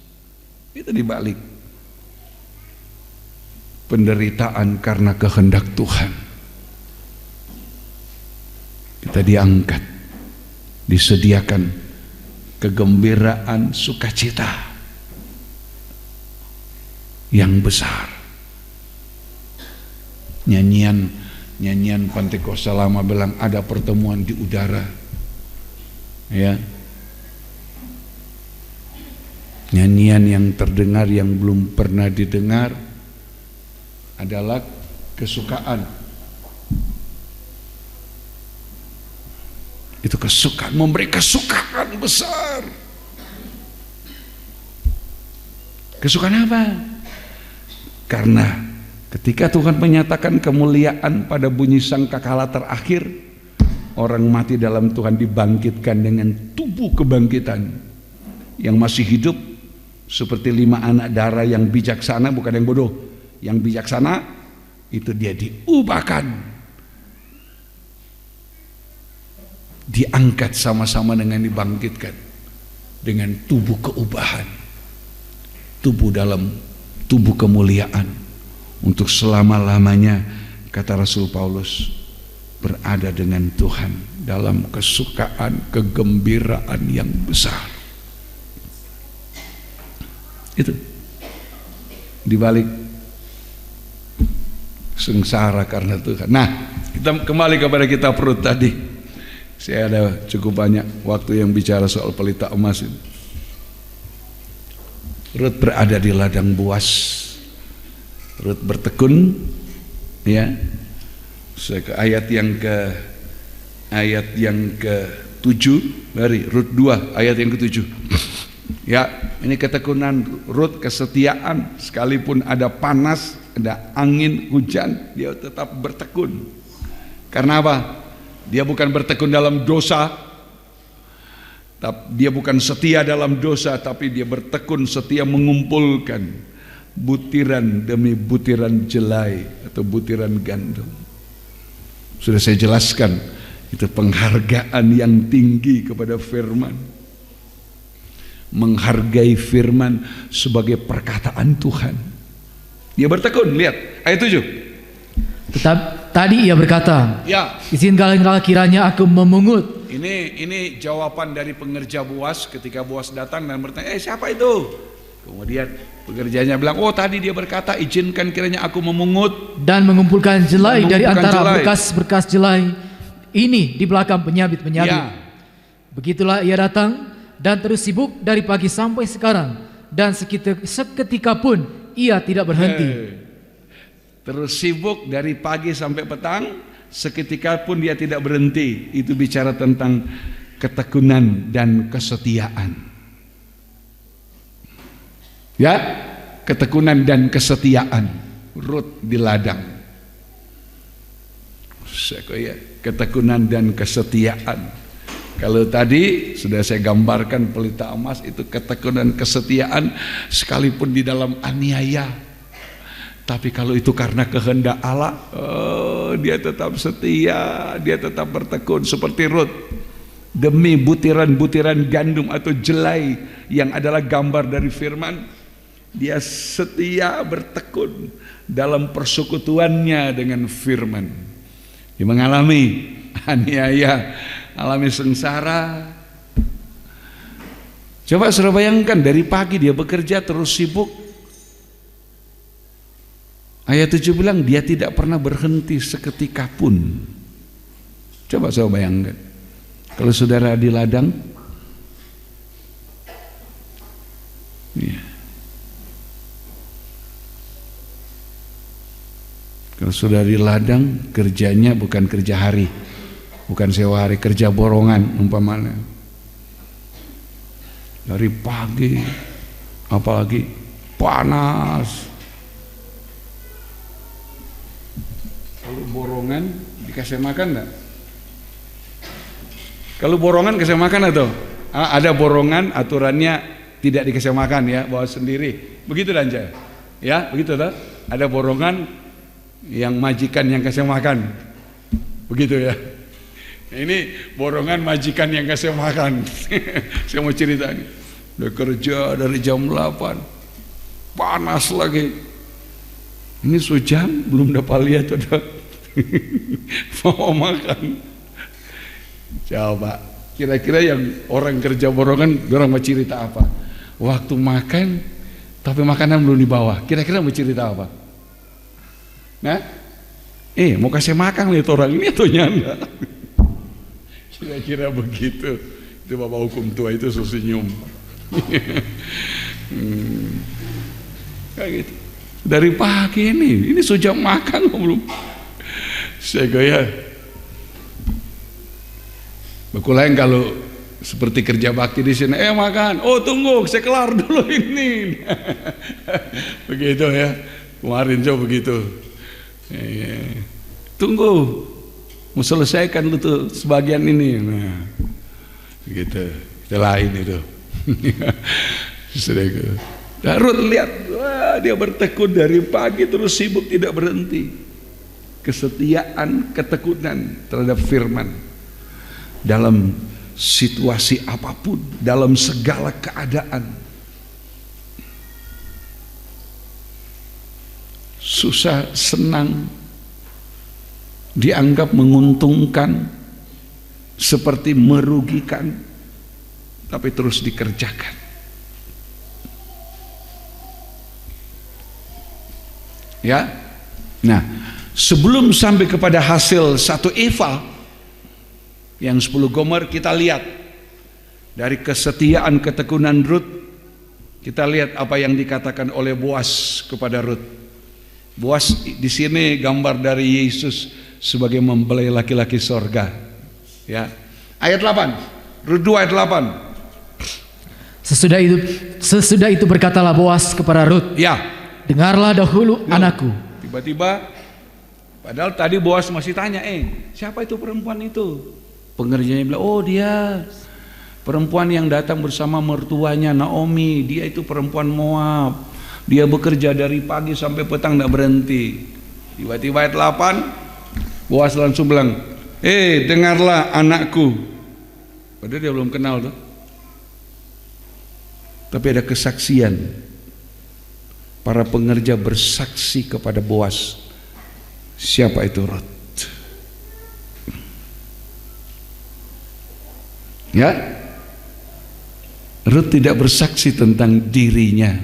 Itu dibalik penderitaan karena kehendak Tuhan, kita diangkat, disediakan kegembiraan sukacita yang besar. Nyanyian Pantekosta lama bilang ada pertemuan di udara, ya. Nyanyian yang terdengar yang belum pernah didengar adalah kesukaan. Itu kesukaan, memberi kesukaan besar. Kesukaan apa? Karena ketika Tuhan menyatakan kemuliaan pada bunyi sangkakala terakhir, orang mati dalam Tuhan dibangkitkan dengan tubuh kebangkitan yang masih hidup, seperti 5 anak darah yang bijaksana, bukan yang bodoh, yang bijaksana itu dia diubahkan, diangkat sama-sama dengan dibangkitkan dengan tubuh keubahan, tubuh dalam tubuh kemuliaan untuk selama-lamanya, kata Rasul Paulus, berada dengan Tuhan dalam kesukaan, kegembiraan yang besar. Itu dibalik sengsara karena Tuhan. Nah, kita kembali kepada kitab Rut tadi. Saya ada cukup banyak waktu yang bicara soal pelita emas ini. Rut berada di ladang Boas. Rut bertekun, ya. Saya ke ayat yang ke-7, dari Rut 2 ayat yang ke-7. Ya, ini ketekunan Rut, kesetiaan, sekalipun ada panas, ada angin, hujan, dia tetap bertekun. Karena apa? Dia bukan bertekun dalam dosa, dia bukan setia dalam dosa, tapi dia bertekun setia mengumpulkan butiran demi butiran jelai atau butiran gandum. Sudah saya jelaskan, itu penghargaan yang tinggi kepada firman, menghargai firman sebagai perkataan Tuhan. Dia bertekun. Lihat ayat 7. Tadi ia berkata, ya, izinkanlah kiranya aku memungut. Ini jawaban dari pengerja Boas ketika Boas datang dan bertanya, siapa itu? Kemudian pekerjanya bilang, oh tadi dia berkata, izinkan kiranya aku memungut dan mengumpulkan jelai dari antara berkas-berkas jelai ini di belakang penyabit-penyabit. Ya. Begitulah ia datang dan terus sibuk dari pagi sampai sekarang, dan seketika pun ia tidak berhenti. Terus sibuk dari pagi sampai petang, seketika pun dia tidak berhenti. Itu bicara tentang ketekunan dan kesetiaan. Ya, ketekunan dan kesetiaan. Rut di ladang. Ketekunan dan kesetiaan. Kalau tadi sudah saya gambarkan pelita emas itu ketekunan, kesetiaan, sekalipun di dalam aniaya. Tapi kalau itu karena kehendak Allah, dia tetap setia, dia tetap bertekun seperti Rut. Demi butiran-butiran gandum atau jelai yang adalah gambar dari firman, Dia setia bertekun dalam persekutuannya dengan firman. Dia mengalami aniaya, alami sengsara. Coba saudara bayangkan, dari pagi dia bekerja terus sibuk. Ayat 7 bilang dia tidak pernah berhenti seketika pun. Coba saudara bayangkan, kalau saudara di ladang, ya. Kalau sudah di ladang, kerjanya bukan kerja hari, bukan sewa hari, kerja borongan umpamanya. Dari pagi, apalagi panas. Kalau borongan dikasih makan enggak? Kalau borongan kasih makan atau? Ada borongan aturannya tidak dikasih makan ya, bawa sendiri. Begitu Danja. Ya, begitu toh? Ada borongan yang majikan yang kasih makan. Begitu ya. Ini borongan majikan yang kasih makan. Saya mau cerita nih. Udah kerja dari jam 8. Panas lagi. Ini sejam belum dapat lihat ada mau makan. Coba kira-kira yang orang kerja borongan, orang mau cerita apa? Waktu makan tapi makanan belum dibawa. Kira-kira mau cerita apa? Nah, mau kasih makan lihat orang ini atau nyanda? Kira-kira begitu. Itu bapak hukum tua itu senyum. Kayak gitu. Dari pagi ini sudah makan belum? Saya gaya. Bekulain kalau seperti kerja bakti di sini, makan. Oh tunggu, saya kelar dulu ini. Begitu ya. Kemarin coba begitu. Tunggu, mau selesaikan lu tuh sebagian ini. Nah, gitu. Kita lain itu. Rut lihat, wah, dia bertekun dari pagi terus sibuk tidak berhenti. Kesetiaan, ketekunan terhadap firman dalam situasi apapun, dalam segala keadaan. Susah, senang, dianggap menguntungkan, seperti merugikan, tapi terus dikerjakan. Ya, nah sebelum sampai kepada hasil 1 Eva yang 10 Gomer, kita lihat dari kesetiaan ketekunan Rut, kita lihat apa yang dikatakan oleh Boas kepada Rut. Boas di sini gambar dari Yesus sebagai mempelai laki-laki sorga. Ya, ayat 8, Rut 2 ayat 8. Sesudah itu berkatalah Boas kepada Rut. Ya. Dengarlah dahulu anakku. Tiba-tiba, padahal tadi Boas masih tanya, siapa itu perempuan itu? Pengerjanya bilang, oh dia perempuan yang datang bersama mertuanya Naomi. Dia itu perempuan Moab. Dia bekerja dari pagi sampai petang tidak berhenti. Tiba-tiba ayat 8, Boas langsung bilang, dengarlah anakku. Padahal dia belum kenal tuh. Tapi ada kesaksian. Para pengerja bersaksi kepada Boas. Siapa itu Rut? Ya, Rut tidak bersaksi tentang dirinya,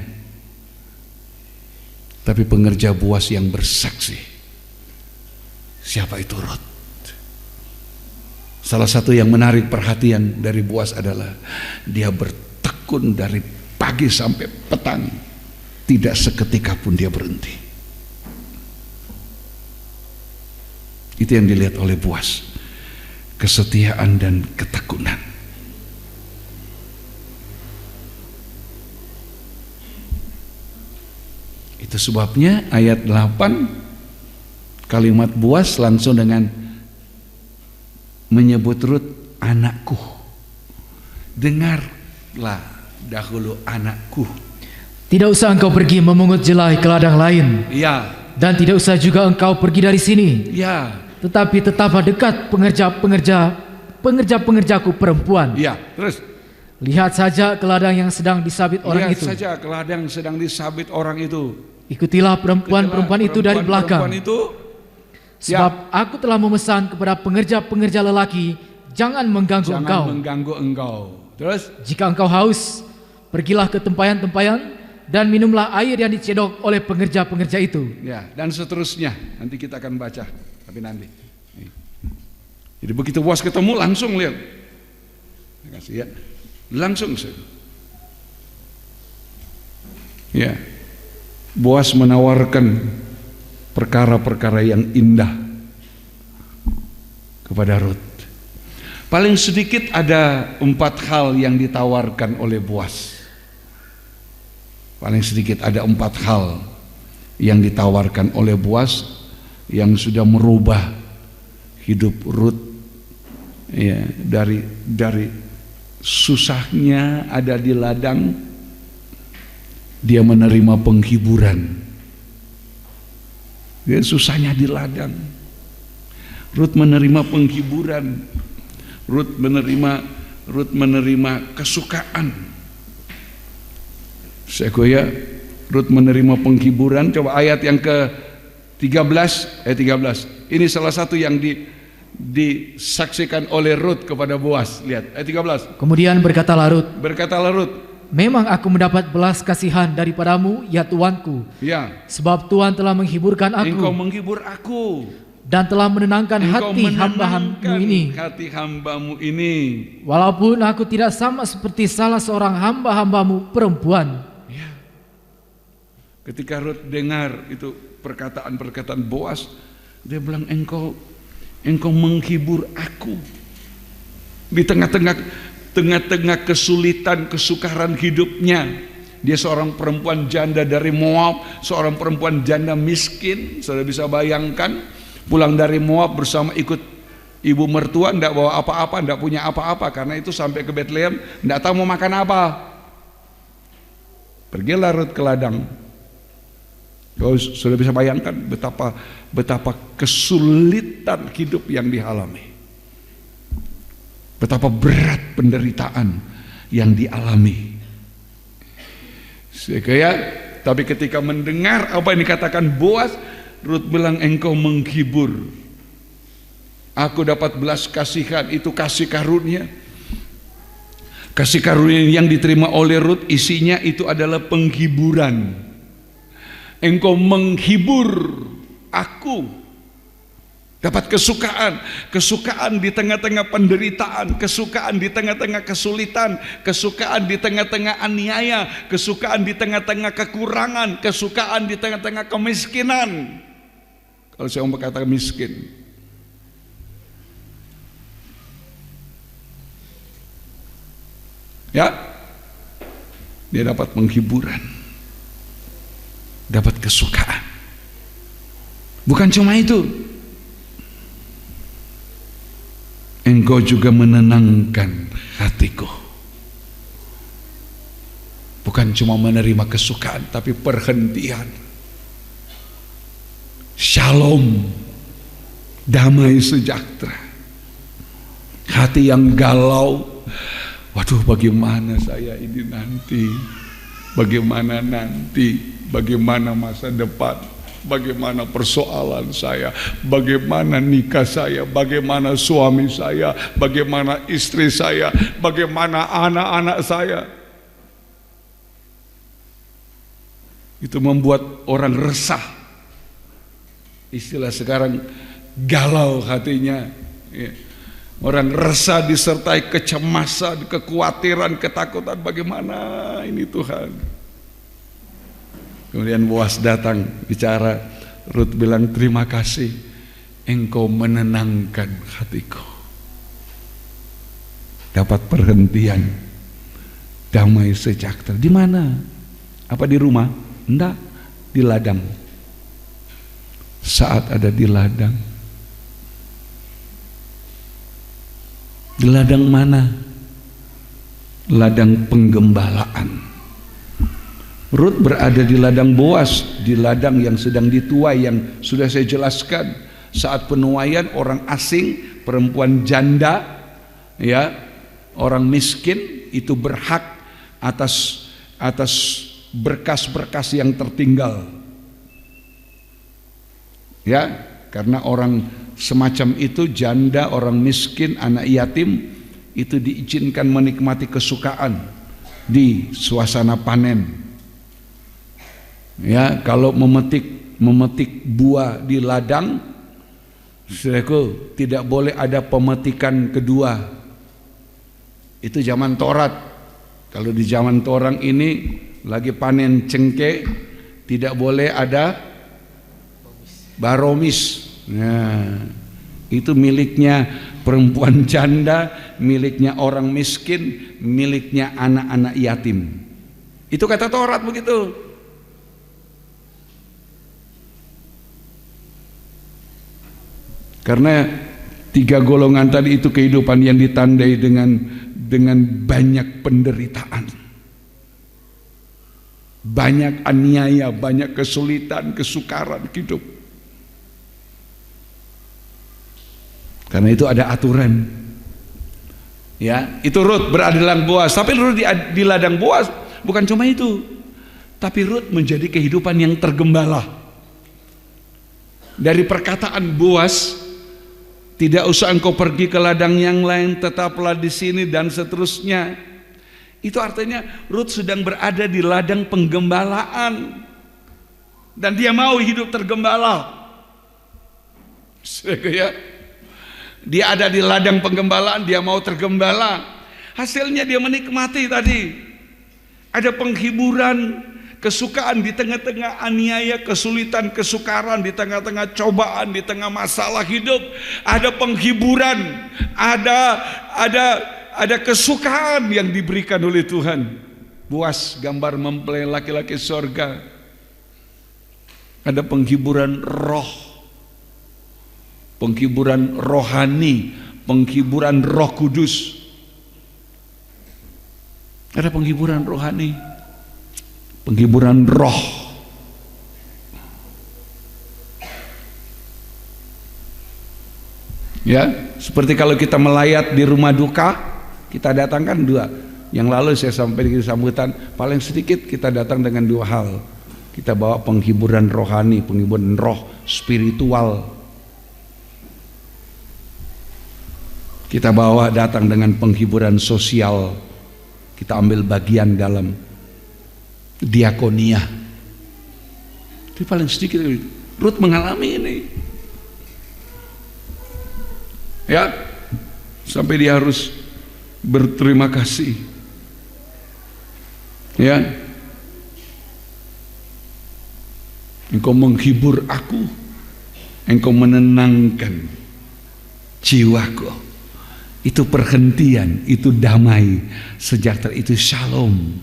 tapi pengerja Boas yang bersaksi. Siapa itu Rut? Salah satu yang menarik perhatian dari Boas adalah dia bertekun dari pagi sampai petang. Tidak seketika pun dia berhenti. Itu yang dilihat oleh Boas. Kesetiaan dan ketekunan. Itu sebabnya ayat 8 kalimat Boas langsung dengan menyebut Rut, anakku. Dengarlah dahulu anakku. Tidak usah engkau pergi memungut jelai ke ladang lain. Ya. Dan tidak usah juga engkau pergi dari sini. Ya. Tetapi tetaplah dekat pengerjaku perempuan. Ya. Terus. Lihat saja ke ladang yang sedang disabit orang itu. Lihat saja ke ladang sedang disabit orang itu. Ikutilah perempuan-perempuan itu dari belakang. Sebab aku telah memesan kepada pengerja-pengerja lelaki, jangan mengganggu engkau. Jangan mengganggu engkau. Terus, jika engkau haus, pergilah ke tempayan-tempayan dan minumlah air yang dicedok oleh pengerja-pengerja itu. Ya, dan seterusnya. Nanti kita akan baca. Tapi nanti. Jadi begitu Boas ketemu langsung lihat. Terima kasih ya. Langsung saja. Ya. Boas menawarkan perkara-perkara yang indah kepada Rut. Paling sedikit ada 4 hal yang ditawarkan oleh Boas. Paling sedikit ada 4 hal yang ditawarkan oleh Boas yang sudah merubah hidup Rut, ya, dari susahnya ada di ladang, dia menerima penghiburan. Dia susahnya di ladang, Rut menerima penghiburan. Rut menerima kesukaan. Sekoya Rut menerima penghiburan. Coba ayat yang ke-13, ayat 13. Ini salah satu yang disaksikan oleh Rut kepada Boas. Lihat ayat 13. Kemudian berkatalah Rut, memang aku mendapat belas kasihan daripadamu, ya Tuanku. Ya. Sebab Tuhan telah menghiburkan aku. Engkau menghibur aku. Dan telah menenangkan hati hamba-hambamu ini. Walaupun aku tidak sama seperti salah seorang hamba-hambamu perempuan. Ya. Ketika Rut dengar itu perkataan-perkataan Boas, dia bilang, engkau menghibur aku di tengah-tengah kesulitan, kesukaran hidupnya. Dia seorang perempuan janda dari Moab, seorang perempuan janda miskin. Saudara bisa bayangkan, pulang dari Moab bersama ikut ibu mertua, tidak bawa apa-apa, tidak punya apa-apa. Karena itu sampai ke Bethlehem tidak tahu mau makan apa. Pergilah Rut ke ladang. Kau sudah bisa bayangkan betapa kesulitan hidup yang dialami, betapa berat penderitaan yang dialami. Tapi ketika mendengar apa yang dikatakan Boas, Rut bilang, engkau menghibur aku, dapat belas kasihan. Itu kasih karunia. Kasih karunia yang diterima oleh Rut, isinya itu adalah penghiburan. Engkau menghibur aku, dapat kesukaan di tengah-tengah penderitaan, kesukaan di tengah-tengah kesulitan, kesukaan di tengah-tengah aniaya, kesukaan di tengah-tengah kekurangan, kesukaan di tengah-tengah kemiskinan. Kalau saya mau berkata miskin, ya, dia dapat penghiburan, dapat kesukaan. Bukan cuma itu, engkau juga menenangkan hatiku. Bukan cuma menerima kesukaan, tapi perhentian, shalom, damai sejahtera. Hati yang galau, waduh bagaimana saya ini nanti, bagaimana masa depan, bagaimana persoalan saya, bagaimana nikah saya, bagaimana suami saya, bagaimana istri saya, bagaimana anak-anak saya. Itu membuat orang resah. Istilah sekarang, galau hatinya. Orang resah disertai kecemasan, kekhawatiran, ketakutan. Bagaimana ini Tuhan? Kemudian Boas datang bicara. Rut bilang, terima kasih, engkau menenangkan hatiku. Dapat perhentian, damai sejahtera. Di mana? Apa di rumah? Enggak, di ladang. Saat ada di ladang. Di ladang mana? Ladang penggembalaan. Rut berada di ladang Boas, di ladang yang sedang dituai, yang sudah saya jelaskan. Saat penuaian, orang asing, perempuan janda, ya, orang miskin itu berhak atas berkas-berkas yang tertinggal. Ya, karena orang semacam itu, janda, orang miskin, anak yatim, itu diizinkan menikmati kesukaan di suasana panen. Ya, kalau memetik buah di ladang, saudaraku, tidak boleh ada pemetikan kedua. Itu zaman Taurat. Kalau di zaman Taurat ini lagi panen cengkeh, tidak boleh ada baromis. Nah, itu miliknya perempuan janda, miliknya orang miskin, miliknya anak-anak yatim. Itu kata Taurat begitu. Karena tiga golongan tadi itu kehidupan yang ditandai dengan banyak penderitaan, banyak aniaya, banyak kesulitan, kesukaran hidup. Karena itu ada aturan. Ya, itu Rut berada di ladang Boaz. Tapi Rut di ladang Boaz bukan cuma itu. Tapi Rut menjadi kehidupan yang tergembala. Dari perkataan Boaz, tidak usah engkau pergi ke ladang yang lain, tetaplah di sini, dan seterusnya. Itu artinya Rut sedang berada di ladang penggembalaan, dan dia mau hidup tergembala. Ya, dia ada di ladang penggembalaan, dia mau tergembala. Hasilnya dia menikmati tadi. Ada penghiburan, kesukaan di tengah-tengah aniaya, kesulitan, kesukaran, di tengah-tengah cobaan, di tengah masalah hidup. Ada penghiburan, ada kesukaan yang diberikan oleh Tuhan. Boaz gambar mempelai laki-laki surga. Ada penghiburan roh, penghiburan rohani, penghiburan Roh Kudus. Ada penghiburan rohani, penghiburan roh. Ya, seperti kalau kita melayat di rumah duka, kita datangkan dua. Yang lalu saya sampaikan di sambutan, paling sedikit kita datang dengan dua hal. Kita bawa penghiburan rohani, penghiburan roh, spiritual. Kita bawa datang dengan penghiburan sosial. Kita ambil bagian dalam diakonia. Itu paling sedikit. Rut mengalami ini. Ya, sampai dia harus berterima kasih. Ya, engkau menghibur aku, engkau menenangkan jiwaku. Itu perhentian, itu damai, sejahtera, itu shalom.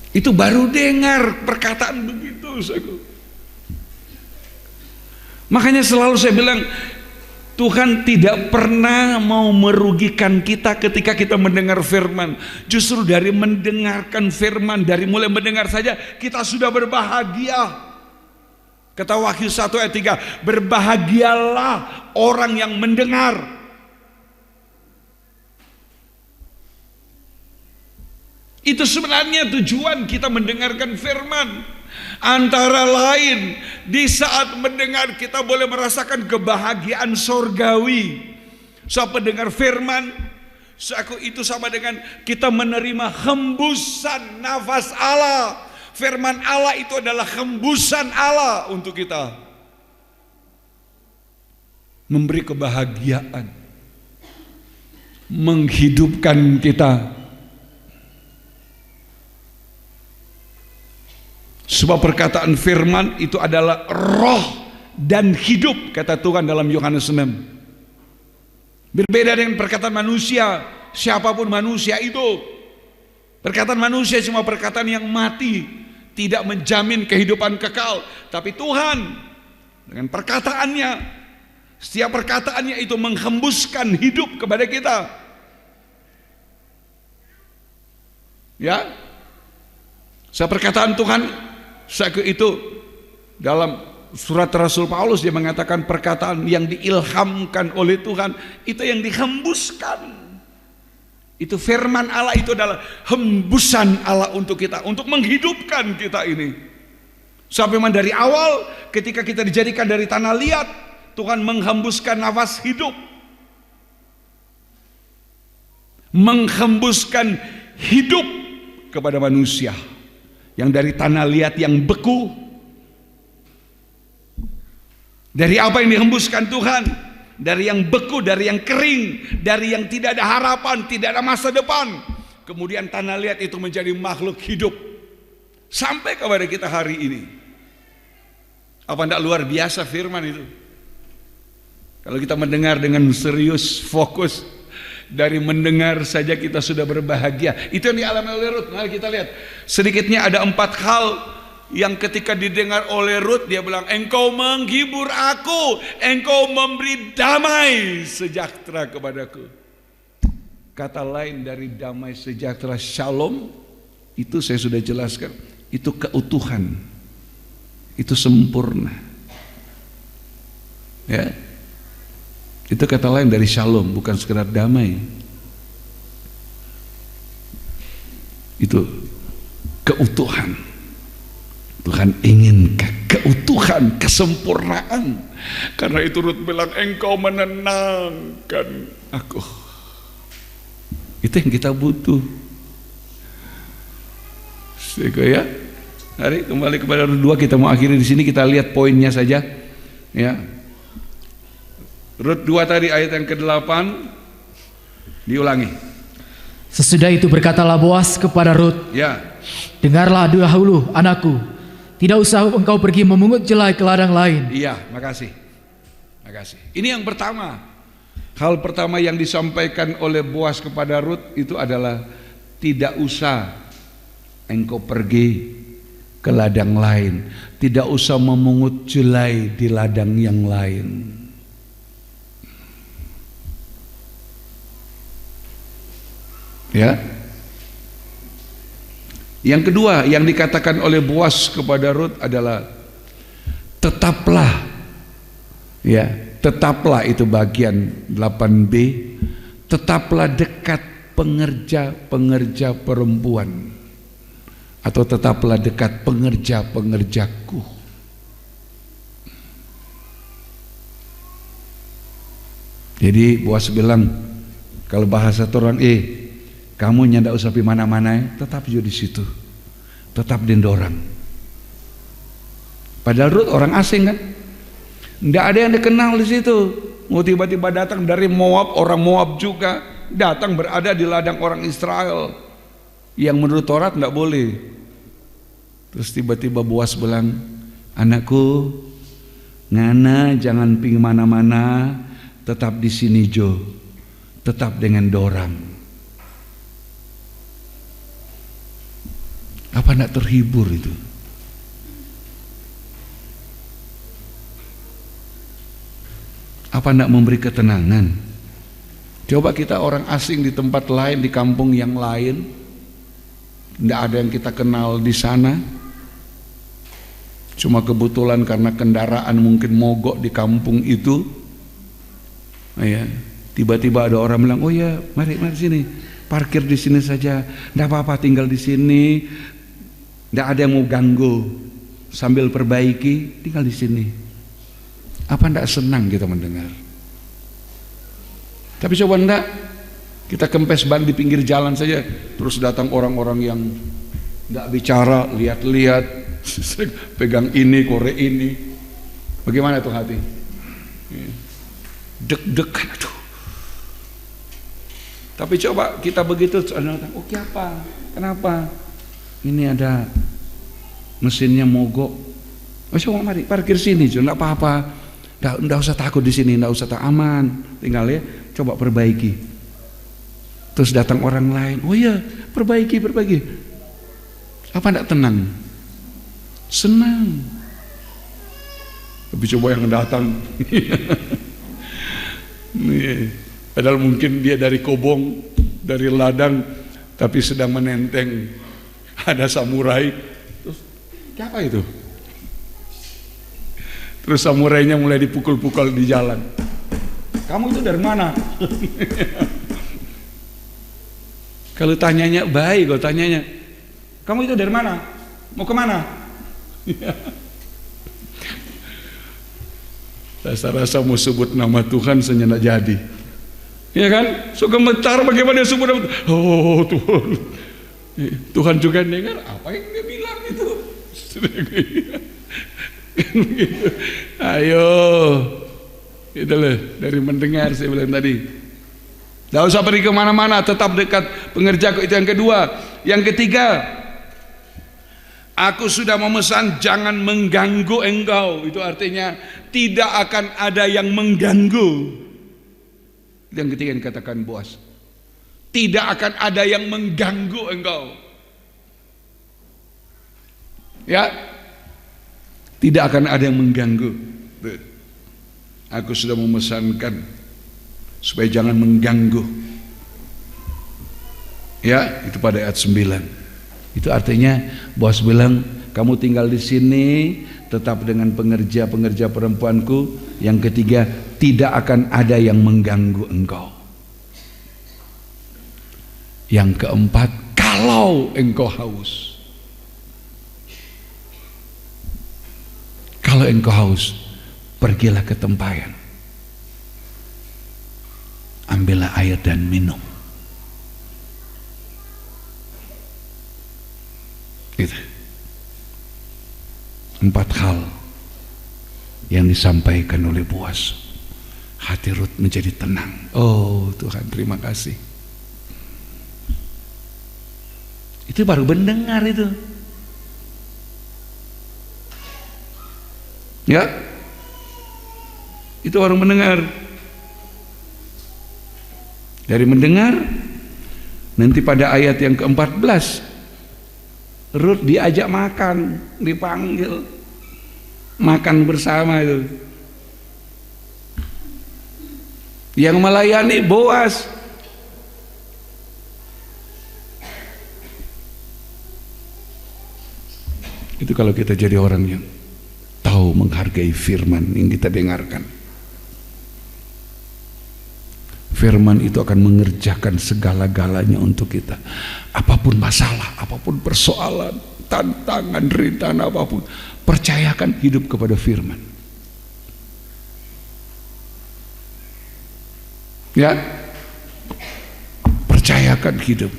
Itu baru dengar perkataan begitu, saudaraku. Makanya selalu saya bilang, Tuhan tidak pernah mau merugikan kita ketika kita mendengar firman. Justru dari mendengarkan firman, dari mulai mendengar saja kita sudah berbahagia. Kata Wahyu 1 ayat 3, berbahagialah orang yang mendengar. Itu sebenarnya tujuan kita mendengarkan firman. Antara lain, di saat mendengar kita boleh merasakan kebahagiaan sorgawi. Saat mendengar firman, itu sama dengan kita menerima hembusan nafas Allah. Firman Allah itu adalah hembusan Allah untuk kita, memberi kebahagiaan, menghidupkan kita. Sebab perkataan firman itu adalah roh dan hidup, kata Tuhan dalam Yohanes 6. Berbeda dengan perkataan manusia, siapapun manusia itu. Perkataan manusia cuma perkataan yang mati, tidak menjamin kehidupan kekal. Tapi Tuhan dengan perkataannya, setiap perkataannya itu menghembuskan hidup kepada kita. Ya, setiap perkataan Tuhan itu dalam surat Rasul Paulus dia mengatakan perkataan yang diilhamkan oleh Tuhan itu yang dihembuskan. Itu firman Allah, itu adalah hembusan Allah untuk kita, untuk menghidupkan kita ini. Sampai dari awal ketika kita dijadikan dari tanah liat, Tuhan menghembuskan nafas hidup, menghembuskan hidup kepada manusia yang dari tanah liat yang beku. Dari apa yang dihembuskan Tuhan? Dari yang beku, dari yang kering, dari yang tidak ada harapan, tidak ada masa depan. Kemudian tanah liat itu menjadi makhluk hidup sampai kepada kita hari ini. Apa tidak luar biasa firman itu? Kalau kita mendengar dengan serius, fokus, dari mendengar saja kita sudah berbahagia. Itu yang dialami oleh Rut. Mari kita lihat. Sedikitnya ada 4 hal yang ketika didengar oleh Rut, dia bilang, engkau menghibur aku, engkau memberi damai sejahtera kepadaku. Kata lain dari damai sejahtera, shalom, itu saya sudah jelaskan, itu keutuhan, itu sempurna. Ya, itu kata lain dari shalom, bukan sekedar damai. Itu keutuhan. Tuhan ingin keutuhan, kesempurnaan. Karena itu Rut bilang, engkau menenangkan aku. Itu yang kita butuh. Ya. Mari kembali kepada Rut 2, kita mau akhiri di sini, kita lihat poinnya saja. Ya. Rut 2 tadi ayat yang ke-8 diulangi. Sesudah itu berkatalah Boas kepada Rut, ya, dengarlah dahulu anakku, tidak usah engkau pergi memungut jelai ke ladang lain. Iya, makasih. Makasih. Ini yang pertama. Hal pertama yang disampaikan oleh Boas kepada Rut itu adalah tidak usah engkau pergi ke ladang lain, tidak usah memungut jelai di ladang yang lain. Ya. Yang kedua yang dikatakan oleh Boas kepada Rut adalah tetaplah, ya, tetaplah, itu bagian 8b, tetaplah dekat pengerja-pengerja perempuan, atau tetaplah dekat pengerja-pengerjaku. Jadi Boas bilang, kalau bahasa orang, kamu nyandak usah pi mana-mana, tetap juga di situ, tetap dendorang. Padahal Rut orang asing kan, tidak ada yang dikenal di situ. Mau tiba-tiba datang dari Moab, orang Moab juga datang berada di ladang orang Israel yang menurut Taurat tidak boleh. Terus tiba-tiba Boas bilang, anakku, ngana jangan pi mana-mana, tetap di sini Jo, tetap dengan dorang. Apa tidak terhibur itu? Apa tidak memberi ketenangan? Coba kita orang asing di tempat lain, di kampung yang lain, tidak ada yang kita kenal di sana, cuma kebetulan karena kendaraan mungkin mogok di kampung itu, ya, tiba-tiba ada orang bilang, oh ya, mari sini, parkir di sini saja, tidak apa-apa, tinggal di sini. Tidak ada yang mau ganggu, sambil perbaiki, tinggal di sini. Apa tidak senang kita mendengar? Tapi coba tidak, kita kempes ban di pinggir jalan saja, terus datang orang-orang yang tidak bicara, lihat-lihat, pegang ini, korek ini. Bagaimana tuh hati? Deg-degan tuh. Tapi coba kita begitu, oh apa? Kenapa? Ini ada mesinnya mogok. Oh coba mari parkir sini, tidak apa-apa. Tidak usah takut di sini, tidak usah aman. Tinggal ya, coba perbaiki. Terus datang orang lain, oh iya, perbaiki. Apa tidak tenang? Senang. Tapi coba yang datang, padahal mungkin dia dari kobong, dari ladang, tapi sedang menenteng. Ada samurai, terus apa itu? Terus samurainya mulai dipukul-pukul di jalan. Kamu itu dari mana? Kalau tanyanya baik, kalau tanyanya, kamu itu dari mana? Mau kemana? Rasa-rasa mau sebut nama Tuhan senyana jadi. Ya kan? So gemetar bagaimana sebut nama Tuhan? Oh Tuhan. Tuhan juga dengar apa yang dia bilang itu. Ayo, itu loh dari mendengar saya bilang tadi. Tidak usah pergi kemana-mana, tetap dekat pengerjaku. Itu yang kedua. Yang ketiga, aku sudah memesan jangan mengganggu engkau. Itu artinya tidak akan ada yang mengganggu. Yang ketiga yang katakan Boas, tidak akan ada yang mengganggu engkau. Ya, tidak akan ada yang mengganggu. Aku sudah memesankan supaya jangan mengganggu. Ya, itu pada ayat 9. Itu artinya Boas bilang, kamu tinggal di sini tetap dengan pengerja-pengerja perempuanku. Yang ketiga, tidak akan ada yang mengganggu engkau. Yang keempat, kalau engkau haus. Kalau engkau haus, pergilah ke tempayan, ambillah air dan minum. Itu 4 hal yang disampaikan oleh Boas. Hati Rut menjadi tenang. Oh Tuhan, terima kasih. Itu baru mendengar itu. Ya, itu orang mendengar. Dari mendengar, nanti pada ayat yang ke-14, Rut diajak makan, dipanggil makan bersama itu. Yang melayani Boas. Itu kalau kita jadi orang yang tahu menghargai firman yang kita dengarkan. Firman itu akan mengerjakan segala-galanya untuk kita. Apapun masalah, apapun persoalan, tantangan, rintangan apapun, percayakan hidup kepada firman. Ya, percayakan hidup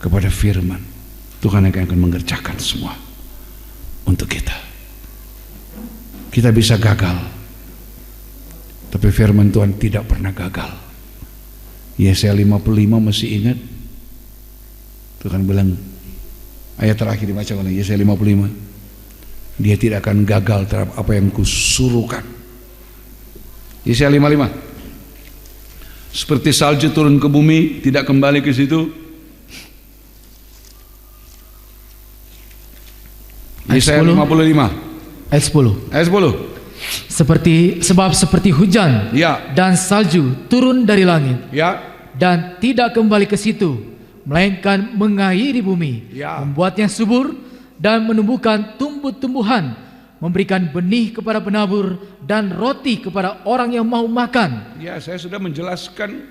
kepada firman. Tuhan akan mengerjakan semua untuk kita. Kita bisa gagal, tapi firman Tuhan tidak pernah gagal. Yesaya 55 masih ingat? Tuhan bilang, ayat terakhir dibaca oleh Yesaya 55, dia tidak akan gagal terhadap apa yang kusuruhkan. Yesaya 55, seperti salju turun ke bumi, tidak kembali ke situ. Yesaya 55 ayat 10. Ayat 10. Sebab seperti hujan ya, dan salju turun dari langit ya, dan tidak kembali ke situ, melainkan mengairi bumi, ya, membuatnya subur dan menumbuhkan tumbuh-tumbuhan, memberikan benih kepada penabur dan roti kepada orang yang mau makan. Ya, saya sudah menjelaskan,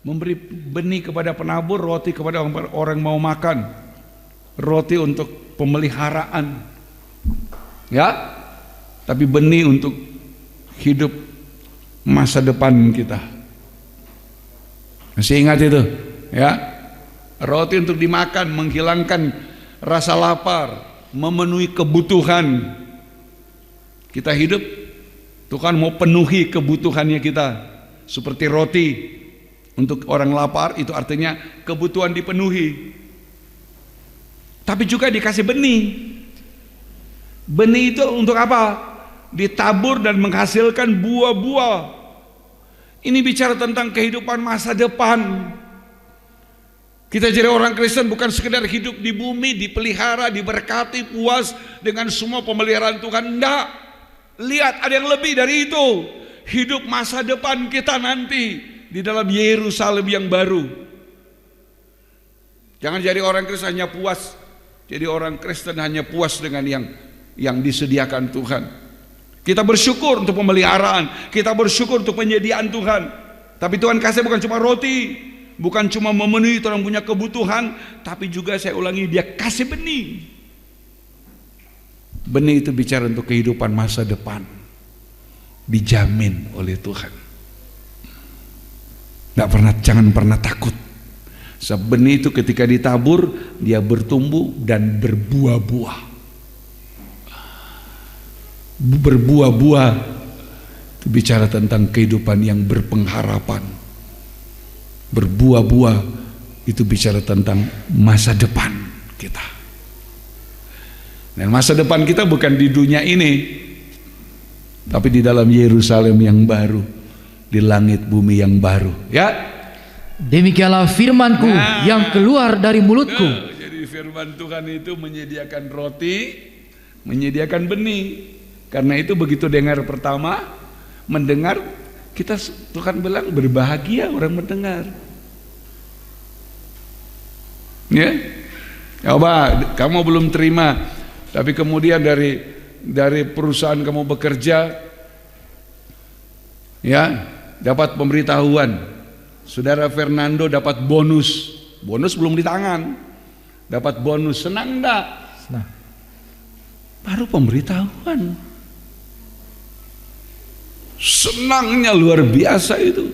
memberi benih kepada penabur, roti kepada orang yang mau makan. Roti untuk pemeliharaan, ya, tapi benih untuk hidup masa depan kita. Masih ingat itu, ya? Roti untuk dimakan, menghilangkan rasa lapar, memenuhi kebutuhan kita hidup. Tuhan mau penuhi kebutuhannya kita, seperti roti untuk orang lapar, itu artinya kebutuhan dipenuhi. Tapi juga dikasih benih. Benih itu untuk apa? Ditabur dan menghasilkan buah-buah. Ini bicara tentang kehidupan masa depan. Kita jadi orang Kristen bukan sekedar hidup di bumi, dipelihara, diberkati, puas dengan semua pemeliharaan Tuhan. Enggak. Lihat, ada yang lebih dari itu. Hidup masa depan kita nanti di dalam Yerusalem yang baru. Jangan jadi orang Kristen hanya puas. Jadi orang Kristen hanya puas dengan yang disediakan Tuhan. Kita bersyukur untuk pemeliharaan, kita bersyukur untuk penyediaan Tuhan. Tapi Tuhan kasih bukan cuma roti, bukan cuma memenuhi orang punya kebutuhan, tapi juga saya ulangi, Dia kasih benih. Benih itu bicara untuk kehidupan masa depan, dijamin oleh Tuhan. Jangan pernah takut. Sebab benih itu ketika ditabur, dia bertumbuh dan berbuah-buah. Berbuah-buah itu bicara tentang kehidupan yang berpengharapan. Berbuah-buah itu bicara tentang masa depan kita. Dan masa depan kita bukan di dunia ini, tapi di dalam Yerusalem yang baru, di langit bumi yang baru. Ya, demikianlah firman-Ku yang keluar dari mulutku. Jadi firman Tuhan itu menyediakan roti, menyediakan benih. Karena itu begitu dengar pertama, mendengar, kita Tuhan bilang berbahagia orang mendengar. Ya, coba kamu belum terima, tapi kemudian dari perusahaan kamu bekerja, ya, dapat pemberitahuan, Saudara Fernando dapat bonus belum di tangan, dapat bonus, senang enggak? Senang. Baru pemberitahuan. Senangnya luar biasa itu.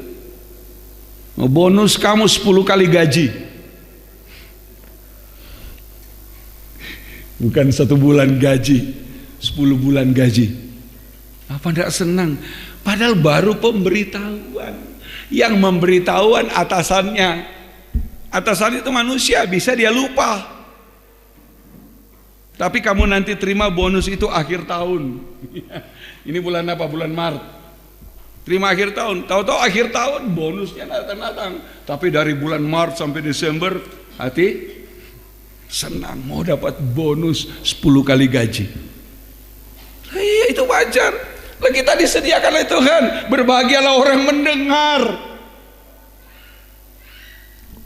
Bonus kamu 10 kali gaji. Bukan 1 bulan gaji, 10 bulan gaji. Apa enggak senang? Padahal baru pemberitahuan. Yang memberitahuan atasannya. Atasan itu manusia, bisa dia lupa. Tapi kamu nanti terima bonus itu akhir tahun. Ini bulan apa? Bulan Maret. Terima akhir tahun, tahu-tahu akhir tahun bonusnya datang. Tapi dari bulan Maret sampai Desember hati senang, mau dapat bonus 10 kali gaji. Iya, itu wajar. Kita disediakan oleh Tuhan. Berbahagialah orang mendengar.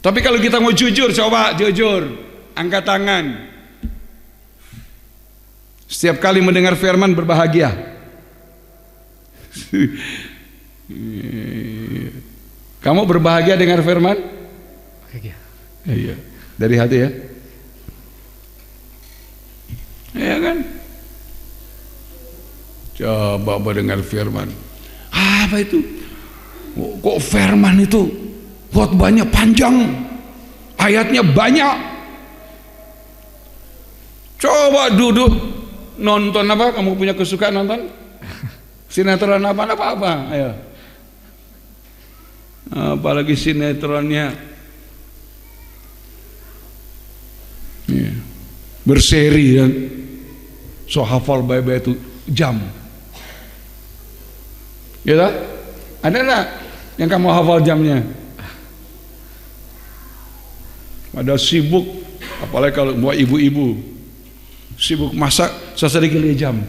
Tapi kalau kita mau jujur, coba jujur, angkat tangan. Setiap kali mendengar firman berbahagia. Kamu berbahagia dengar firman? Bahagia. Iya. Dari hati ya? Iya kan? Coba mendengar firman. Apa itu? Kok firman itu khotbahnya panjang, ayatnya banyak. Coba duduk nonton apa? Kamu punya kesukaan nonton? Sinetron apa? Ayo. Apalagi sinetronnya berseri dan so hafal baik-baik itu jam. Ya tak? Ada enggak yang kamu hafal jamnya? Ada sibuk, apalagi kalau buat ibu-ibu sibuk masak, sedikit jam.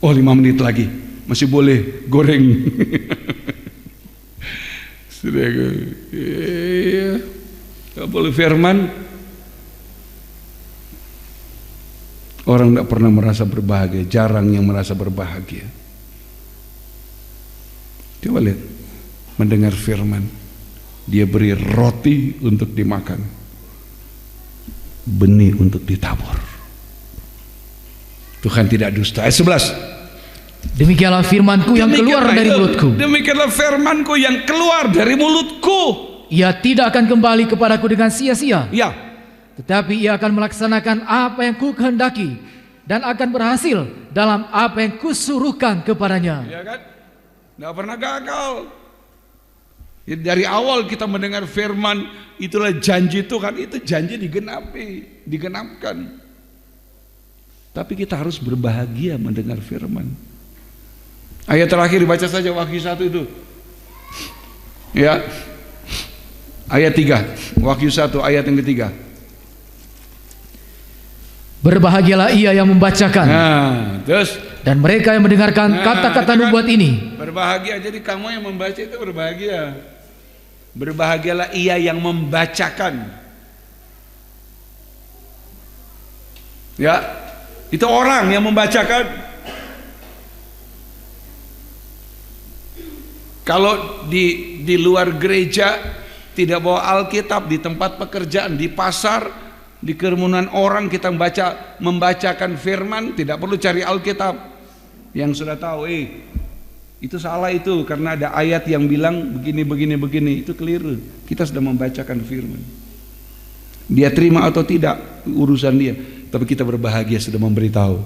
Oh, 5 menit lagi masih boleh goreng. Sudah, iya. Kalau firman, orang tidak pernah merasa berbahagia, jarang yang merasa berbahagia. Coba lihat, mendengar firman, Dia beri roti untuk dimakan, benih untuk ditabur. Tuhan tidak dusta. Ayat 11. Demikianlah firman-Ku yang keluar dari mulutku. Demikianlah firman-Ku yang keluar dari mulutku. Ia tidak akan kembali kepadaku dengan sia-sia. Ya. Tetapi ia akan melaksanakan apa yang ku kehendaki dan akan berhasil dalam apa yang kusuruhkan kepadanya. Ya kan? Tidak pernah gagal. Dari awal kita mendengar firman, itulah janji Tuhan, itu janji digenapkan. Tapi kita harus berbahagia mendengar firman. Ayat terakhir dibaca saja, Wahyu 1 itu. Ya. Ayat 3, Wahyu 1 ayat yang ketiga. Berbahagialah ia yang membacakan. Nah, terus dan mereka yang mendengarkan kata-kata nubuat ini. Berbahagia, jadi kamu yang membaca itu berbahagia. Berbahagialah ia yang membacakan. Ya, itu orang yang membacakan. Kalau di luar gereja tidak bawa Alkitab, di tempat pekerjaan, di pasar, di kerumunan orang kita membacakan firman, tidak perlu cari Alkitab. Yang sudah tahu, itu salah itu, karena ada ayat yang bilang begini, itu keliru. Kita sudah membacakan firman. Dia terima atau tidak urusan dia, tapi kita berbahagia sudah memberitahu.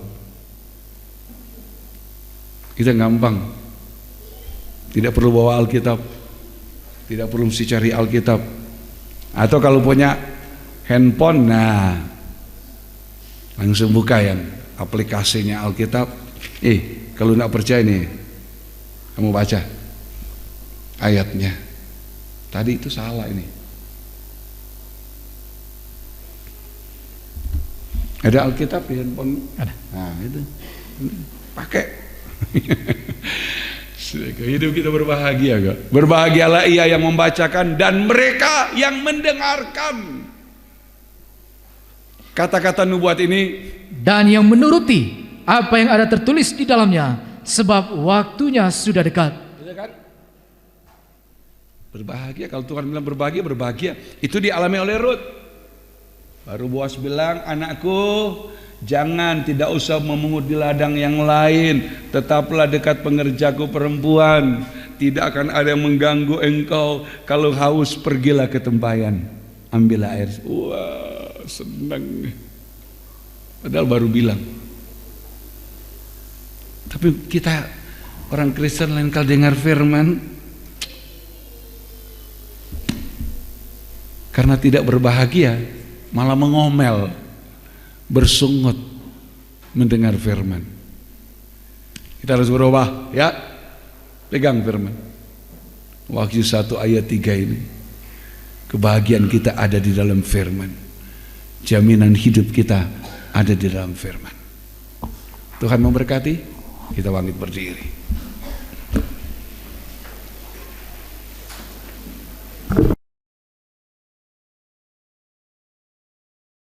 Kita gampang, tidak perlu bawa Alkitab, tidak perlu mesti cari Alkitab. Atau kalau punya handphone, nah langsung buka yang aplikasinya Alkitab. Kalau tidak percaya nih, kamu baca ayatnya. Tadi itu salah ini. Ada Alkitab di handphone? Ada. Nah itu, pakai. Hidup kita berbahagia, kok. Berbahagialah ia yang membacakan dan mereka yang mendengarkan kata-kata nubuat ini, dan yang menuruti apa yang ada tertulis di dalamnya, sebab waktunya sudah dekat. Kan? Berbahagia, kalau Tuhan bilang berbahagia, itu dialami oleh Ruth. Baru Boas bilang, anakku, jangan, tidak usah memungut di ladang yang lain, tetaplah dekat pengerjaku perempuan, tidak akan ada yang mengganggu engkau. Kalau haus, pergilah ke tempayan, ambillah air. Wah, senang. Padahal baru bilang. Tapi kita orang Kristen lain kali dengar firman, karena tidak berbahagia, malah mengomel, bersungut mendengar firman. Kita harus berubah, ya. Pegang firman. Wahyu 1 ayat 3 ini. Kebahagiaan kita ada di dalam firman. Jaminan hidup kita ada di dalam firman. Tuhan memberkati. Kita bangkit berdiri.